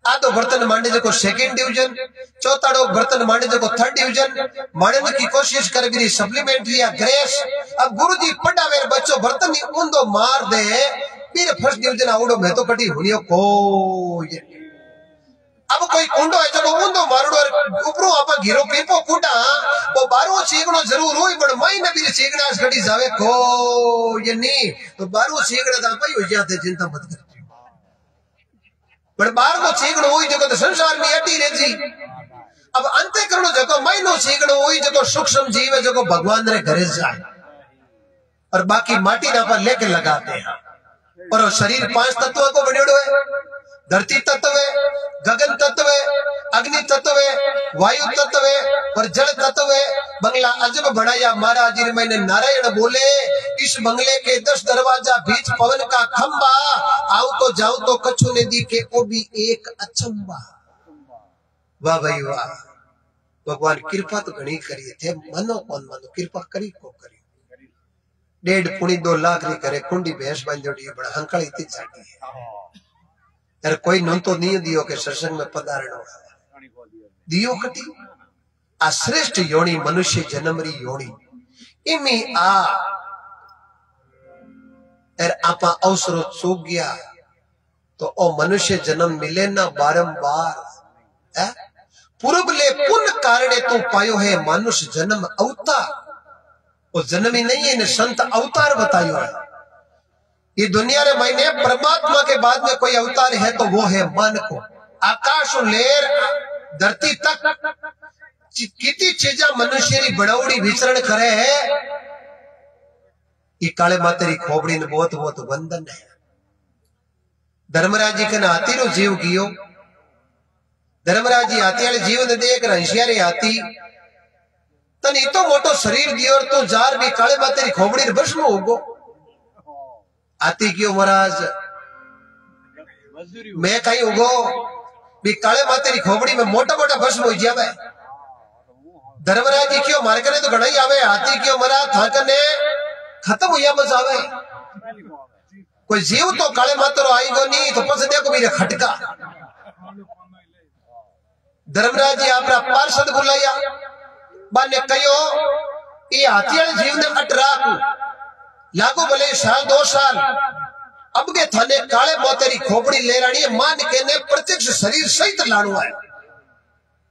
आधो बर्तन मांडे जो सेकंड डिवीजन चौथाड़ो बर्तन मांडे जो 3rd डिवीजन मांडने की कोशिश कर भी सप्लीमेंट्री या ग्रेस। अब गुरुजी पढ़ा मेरे बच्चों बर्तन ऊंधो मार दे फिर फर्स्ट डिवीजन आवड़ो मैं तो कटी हुनियो को। अब कोई कुंडो है जो ऊंधो मारड़ो ऊपरो आपा घिरो पीपो कुटा वो बारो सीगणो जरूर होई पण मई ने भी सीगणा घड़ी जावे को ये नहीं तो बारो सीगणा दा पई हो जाते चिंता मत कर। पर बार को सीगणो होई जको तो संसार में अटी रेजी। अब अंते करणो जको महीनो सीगणो होई जको सूक्ष्म जीव है जको भगवान रे घरे जाए और बाकी माटी ना पर लेके लगाते हैं। और शरीर 5 तत्वों को बनेड़ो है। धरती तत्व है गगन तत्व है अग्नि तत्व है वायु तत्व है और जल तत्व है। बंगला अजब बनाया महाराज जी मैंने नारायण बोले इस बंगले के 10 दरवाजा बीच पवन का खंबा आओ तो जाओ तो कछु ने दी के वो भी एक अचंबा। वाह भाई वाह भगवान कृपा तो घनी करी थे मनो कौन मनो कृपा करी को करी। 1.5 पुणी 2 लाख री करे कुंडी भैंस बांधोड़ी बड़ा हंकड़ी थी जाती है यार कोई nun तो नहीं दियो के सत्संग में पधारणो दियो कटी। आ श्रेष्ठ योनी मनुष्य जन्मरी योनी इमी आ एर आपा अवसरो चूक गया तो ओ मनुष्य जन्म मिले ना बारंबार। पूर्व ले पुण्य कारणे तू पायो है मनुष्य जन्म अवतार। वो जन्म ही नहीं है ने संत अवतार बतायो है। ये दुनिया रे महीने परमात्मा के बाद में कोई अवतार है तो वो है मन को। आकाश लेर धरती तक कितनी चीजा मनुष्य री बड़ौड़ी विचरण करे है। ये काले माते री खोपड़ी ने बहुत बहुत वंदन है। धर्मराज जी के हाथी रो जीव कियो। धर्मराज जी हाथी वाले जीव ने देख हंसिया रे हाथी तन इतो मोटो शरीर दियो और तो जार भी काले माते री खोपड़ी भस्म होगो। हाथी क्यों महाराज मैं कहीं उगो भी काले माते री खोपड़ी में मोटा मोटा भस्म हो जावे। धर्मराज जी क्यों मार करे तो घड़ा ही आवे। हाथी क्यों महाराज थाकने खत्म हो बचावे। कोई जीव तो काले माते रो आईगो नहीं तो पस देखो मेरे खटका धर्मराज जी आपरा पार्षद बुलाया बाने कहो ये हाथियाल जीव ने अट राख लागू भले साल 2 साल अब के थाने काले मोतेरी खोपड़ी ले रानी है मान के ने प्रत्यक्ष शरीर सहित लाणो है।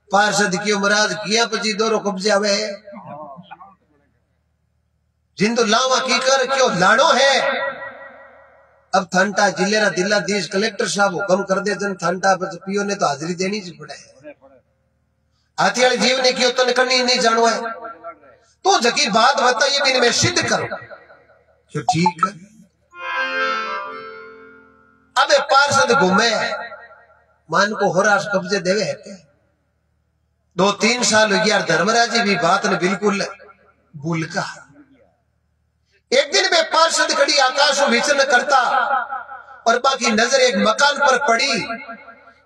पार्षद क्यों महाराज किया पची दोरो कब्जे आवे जिंदो लावा की कर क्यों लाणो है। अब थंटा जिलेरा दिल्लाधीश कलेक्टर साहब हुक्म कर दे जन थंटा पियो ने तो हाजिरी देनी जी पड़े। हाथियाल जीव ने क्यों तन करनी नहीं जानो है तो जकी बात बताइए भी मैं सिद्ध करो क्यों ठीक है। अबे पार्षद घूमे मान को होरास कब्जे देवे है 2-3 साल हो गया धर्मराज जी भी बात ने बिल्कुल भूल का। एक दिन में पार्षद खड़ी आकाश में विचरण करता और बाकी नजर एक मकान पर पड़ी।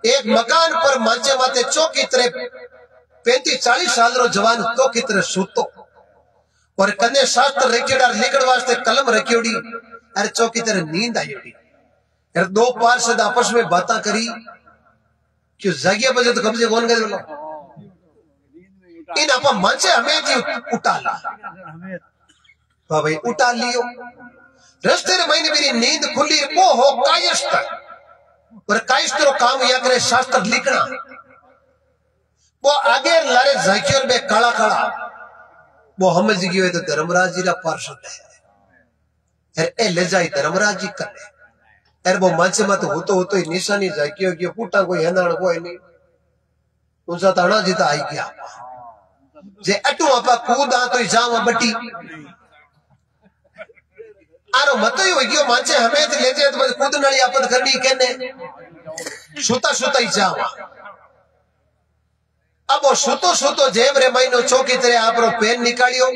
एक मकान पर मांचे माते चौकी तरह 35-40 साल रो जवान तो की तरह सूतो और कन्ने शास्त्र रखियोड़ा लिखण वास्ते कलम रखियोड़ी अरे चौकी तरह नींद आई यार। 2 पार्षद आपस में बातें करी क्यों जागिया बजे तो कब्जे कौन करे बोलो इन आपा मांचे हमें जी उठा ला तो भाई उठा लियो। रस्ते रे महीने मेरी नींद खुली वो हो कायस्थ और कायस्थ रो काम या करे शास्त्र लिखना वो आगे लारे जाकियोर में काला काला वो हम जी की तो धर्मराज जी रा पार्षद है ए ले जाई धर्मराज जी करे अरे वो मन से मत हो तो निशानी जाकियो की पुटा कोई हेनाण कोई नहीं उनसा ताना जी आई गया जे अटू आपा कूदा तो जावा बटी आरो मत ही हो गयो मांचे हमें ले जे तो कूद नली आपत करनी केने सुता सुता ही जावा। अब वो सुतो सुतो जेब रे महीनो चौकी तरह आप रो पेन निकालियो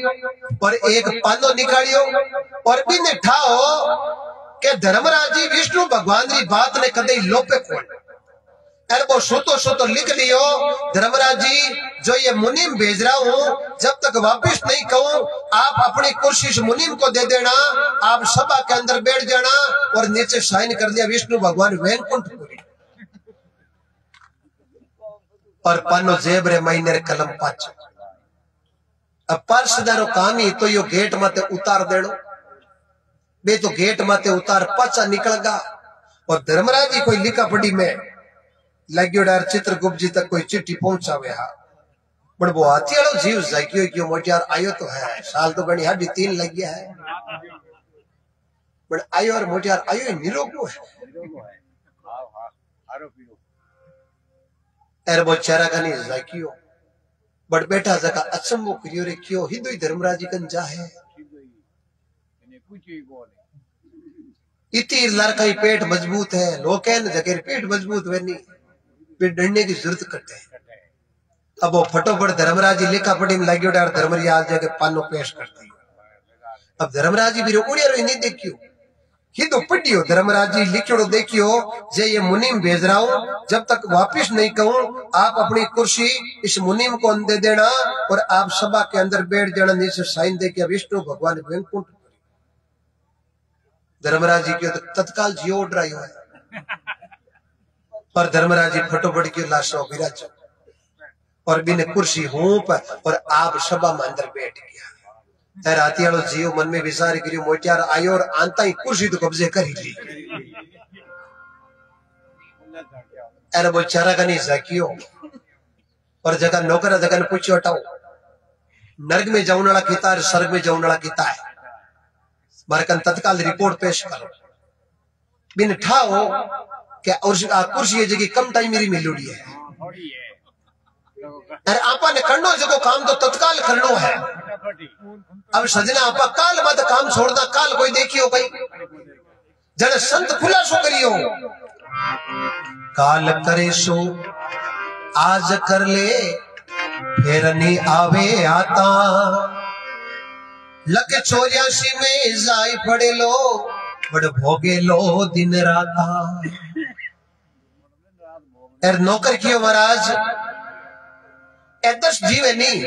और एक पानो निकालियो और बिन ठाओ के धर्मराज जी विष्णु भगवान की बात ने कदे लोपे कोई अरे वो सुतो सुतो लिख लियो धर्मराज जी जो ये मुनीम भेज रहा हूँ जब तक वापस नहीं कहूँ आप अपनी कुर्सी इस मुनीम को दे देना आप सभा के अंदर बैठ जाना और नीचे साइन कर दिया विष्णु भगवान वैकुंठपुरी और पानो जेब रे महीने कलम पाच। अब पार्षदारो काम ही तो यो गेट माते उतार देनो बे तो गेट माते उतार पाचा निकलगा और धर्मराज जी कोई लिखा पड़ी में लग्यो डार चित्रगुप्त जी तक कोई चिट्ठी पहुंचावे हा पर वो हाथी वालों जीव जाकियो क्यों मोटियार आयो तो है साल तो गणी 3.5 लग गया है पर आयो और मोटियार आयो निरोगो है अरे वो चारा गनी जाकियो बट बेटा जका अचंबो करियो रे क्यों हिंदू धर्मराज जी कन जा है इतनी लड़का ही पेट मजबूत है लोग जगह पेट मजबूत है नहीं फिर डरने की जरूरत करते हैं। अब वो फटोफट धर्मराज जी लिखा पड़ी में लगे डार धर्मराज जाके पानो पेश करती है। अब धर्मराज जी भी रोकड़िया रो नहीं देखियो ही तो पढ़ियो धर्मराज जी लिखियो देखियो जे ये मुनीम भेज रहा हूँ जब तक वापिस नहीं कहूँ आप अपनी कुर्सी इस मुनीम को दे देना और आप सभा के अंदर बैठ जाना नीचे साइन दे के विष्णु भगवान वैकुंठ धर्मराज जी के तत्काल जियो उड़ रही है पर धर्मराज जी फटोफट के लाशों विराज और बिन कुर्सी हूं और आप सभा में अंदर बैठ गया। राती वालों जीव मन में विचार करियो मोटियार आयो और आंता ही कुर्सी तो कब्जे कर ही ली अरे वो चारा का नहीं जाकियो और जगह नौकर जगह ने पूछो हटाओ नर्क में जाऊन वाला किता है स्वर्ग में जाऊन वाला किता है मारकन तत्काल रिपोर्ट पेश करो बिन ठाओ क्या कुर्सी जगह कम टाइम मेरी मिलोड़ी है अरे आपा ने करनो जगो काम तो तत्काल करनो है। अब सजना आपा काल मत काम छोड़ना काल कोई देखियो भाई जन संत खुलासो करियो काल करे सो आज कर ले फिर नहीं आवे आता लग 84 में जाई पड़े लो बड़ भोगे लो दिन राता एर नौकर कियो महाराज एदर्श जीव है नहीं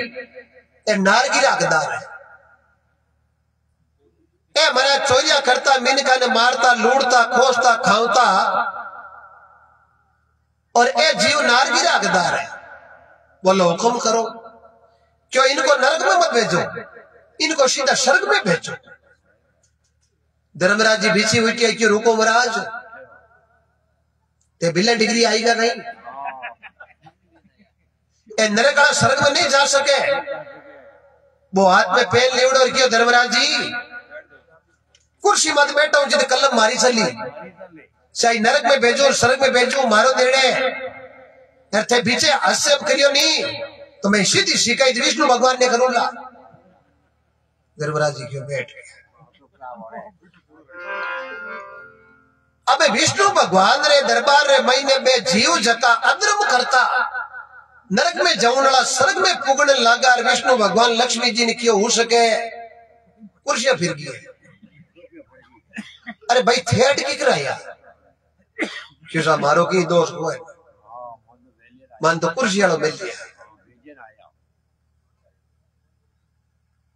ए नारगिरा हकदार है ए मरा चोरिया करता मिनका ने मारता लूटता खोसता खाऊता और ए जीव नारगिरा हकदार है बोलो हुक्म करो, क्यों इनको नरक में मत भेजो, इनको सीधा स्वर्ग में भेजो। धर्मराज जी बिछी हुई थी क्यों रुको महाराज, ते बिल्ला डिग्री आएगा नहीं, ए नरक वाला स्वर्ग में नहीं जा सके। वो हाथ में पेन लेवड़ो और क्यों धर्मराज जी कुर्सी मत बैठा हूं जिद कलम मारी चली, चाहे नरक में भेजो स्वर्ग में भेजो मारो देने थे पीछे हस्य करियो नहीं तो मैं सीधी शिकायत विष्णु भगवान ने करूंगा। धर्मराज जी क्यों बैठ गया। अब विष्णु भगवान रे दरबार रे महीने में जीव जका अधर्म करता नरक में जाऊन स्वर्ग में पुगने लगा। विष्णु भगवान लक्ष्मी जी ने क्यों हो सके कुर्सियां फिर गई। अरे भाई थेट की कराया क्यों मारो की दोष को है मन तो कुर्सी वालों मिल गया।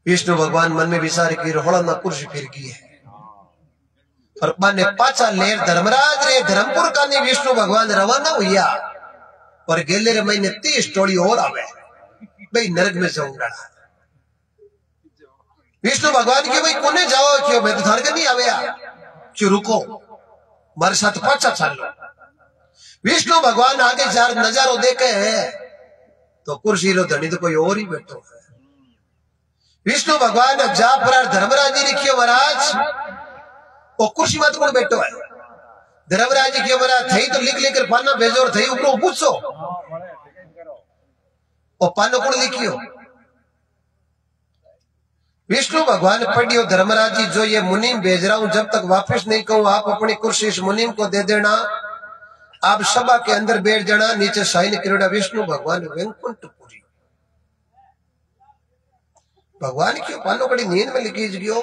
विष्णु भगवान मन में विचार की रोहड़ा ना कुर्सी फिर की है और ने पाचा लेर धर्मराज रे धर्मपुर का नहीं विष्णु भगवान रवाना हुआ और गेले रे महीने 30 टोली और आवे भाई नरक में जाऊंगा। विष्णु भगवान के भाई कोने जाओ क्यों मैं तो धर नहीं आवे क्यों रुको मारे साथ पाचा चलो। विष्णु भगवान आगे चार नजारो देखे है तो कुर्सी रो धनी तो कोई और ही बैठो है। विष्णु भगवान जा पर धर्मराज जी लिखियो महाराज वो कुर्सी मत कौन बैठो है। धर्मराज जी क्यों महाराज थई तो लिख लेकर पाना भेजो और थई ऊपर पूछो और पानो कौन लिखियो। विष्णु भगवान पढ़ियो धर्मराज जी जो ये मुनीम भेज रहा हूं जब तक वापस नहीं कहूं आप अपनी कुर्सी इस मुनीम को दे देना, आप सभा के अंदर बैठ जाना। नीचे साइन करोड़ा विष्णु भगवान वैकुंठपुरी। भगवान क्यों पानो कड़ी नींद में लिखी गयो।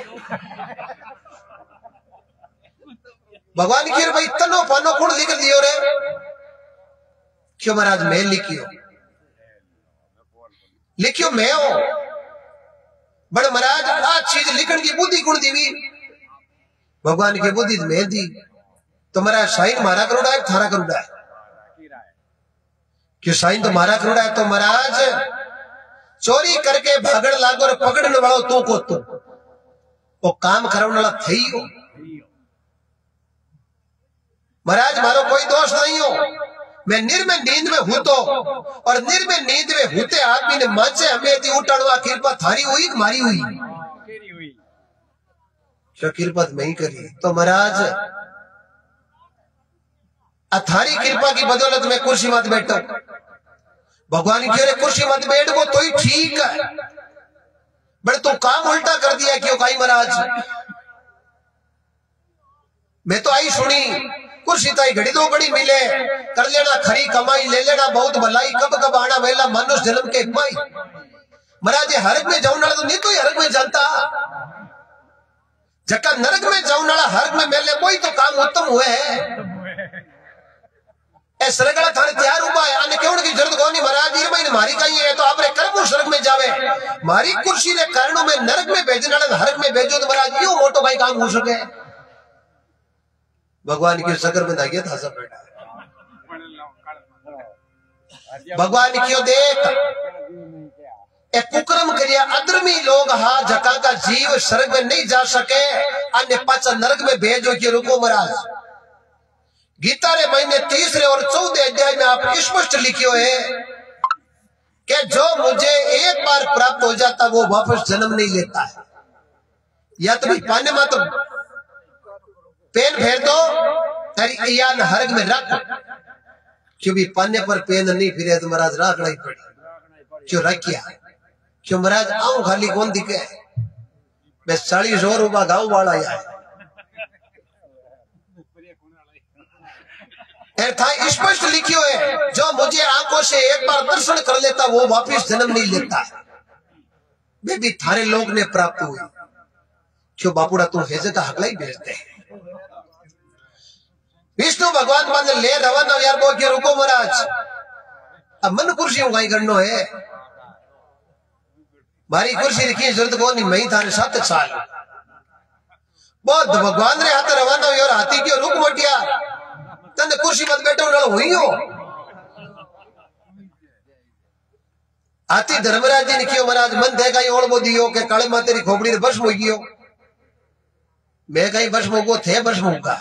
भगवान की भाई तनो पानो कौन लिख दियो रे क्यों महाराज मैं लिखियो मैं हो बड़े महाराज आ चीज लिखण की बुद्धि गुण दीवी भगवान की बुद्धि मैं दी तो महाराज साइन मारा करोड़ा है थारा करोड़ा है क्यों साइन तो मारा करोड़ा है तो महाराज चोरी करके भागड़ लागो और पकड़ने वालों तू को तू वो काम करने वाला थई हो। महाराज मारो कोई दोष नहीं हो, मैं निर्मय नींद में हूं तो और निर्मय नींद में हूते आदमी ने माचे हमें थी उठाड़वा कृपा थारी हुई मारी हुई क्या कृपा नहीं करी तो महाराज थारी कृपा की बदौलत में कुर्सी मत बैठो। भगवान की अरे कुर्सी मत बैठ वो तो ही ठीक है बड़े तो काम उल्टा कर दिया क्यों कहीं महाराज। मैं तो आई सुनी कुर्सी ताई घड़ी दो घड़ी मिले कर लेना खरी कमाई ले लेना बहुत भलाई कब कब आना वेला मनुष्य जन्म के पाई। महाराज हरक में जाऊन वाला तो नहीं तो हरक में जानता जक्का नरक में जाऊन वाला हरक में मेले कोई तो काम उत्तम हुए है सरगड़ा थाने तैयार हुआ है आने क्यों की जरूरत कौन नहीं। महाराज ये महीने मारी कहीं है तो आपने कर्म स्वर्ग में जावे मारी कुर्सी ने कारणों में नरक में भेजने वाला हरक में भेजो तो महाराज यो मोटो भाई काम हो सके। भगवान की सगर में दागिया था सब बेटा भगवान क्यों देख एक कुकर्म करिया अधर्मी लोग हा जका का जीव स्वर्ग में नहीं जा सके अन्य पाचा नरक में भेजो कि रुको महाराज। गीता रे महीने 3 और 14 अध्याय में आप स्पष्ट लिखियो है कि जो मुझे एक बार प्राप्त हो जाता वो वापस जन्म नहीं लेता है। या तो पाने में तो पेन फेर दो या हरग में रख क्योंकि पाने पर पेन नहीं फिरे तो महाराज रखना ही पड़ी क्यों रखिया क्यों महाराज आऊं खाली कौन दिखे मैं 40 और रुपया गाँव वाला है था स्पष्ट लिखियो है जो मुझे आंखों से एक बार दर्शन कर लेता वो वापिस जन्म नहीं लेता। वे भी थारे लोग ने प्राप्त हुई क्यों बापूड़ा तुम हेजे का हकला ही भेजते हैं। विष्णु भगवान मान ले रवाना यार बोल के रुको महाराज अब मन कुर्सी उगाई करनो है मारी कुर्सी रखी जरूरत को नहीं मैं थारे 7 साल बहुत भगवान रे हाथ रवाना हुई और हाथी क्यों रुक मटिया तंद कुर्सी मत बैठो ना हुई हो आती धर्मराज जी ने क्यों महाराज मन थे कहीं ओढ़ दियो के काले माँ तेरी खोपड़ी ने भस्म हो गयो मैं कहीं भस्म होगो थे भस्म होगा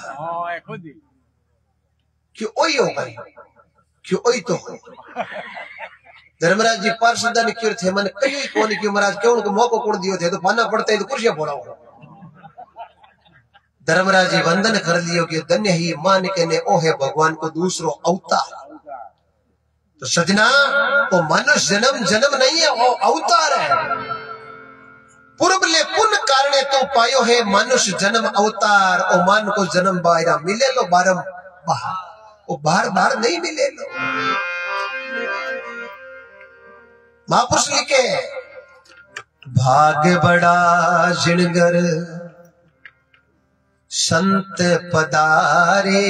क्यों ओई हो गई क्यों ओई तो धर्मराज जी पार्षदा ने क्यों थे मन कहीं कौन क्यों महाराज क्यों उनको मौको कौन दियो थे तो पाना पड़ता है तो कुर्सियां फोड़ाओ धर्मराज जी वंदन कर लियो कि धन्य ही मान के ने ओ है भगवान को दूसरो अवतार तो सजना वो मनुष्य जन्म जन्म नहीं है वो अवतार है पूर्वले पुण्य कारणे तो पायो है मनुष्य जन्म अवतार ओ मान को जन्म बायरा मिले लो बारम बाहर वो बार बार नहीं मिले लो महापुरुष लिखे भाग्य बड़ा जिणगर संत पदारे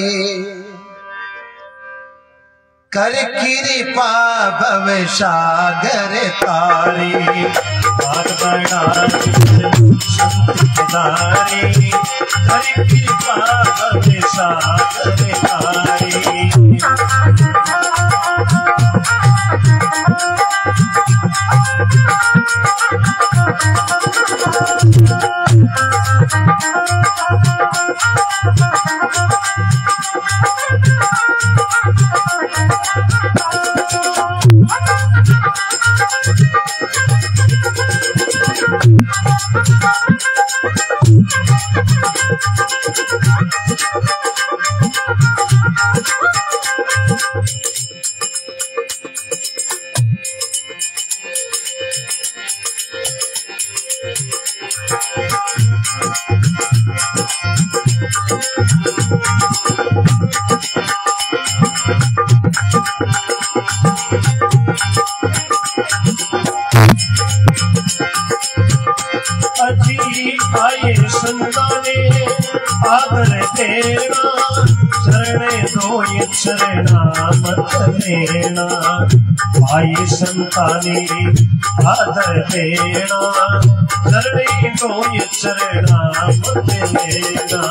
कर कृपा भव सागर तारे बात बड़ा संत पदारे कर कृपा भव सागर तारे आए संताने आदर तेरा शरणे दो ये शरणा मत लेना आए संताने आदर तेरा शरणे दो ये शरणा मत लेना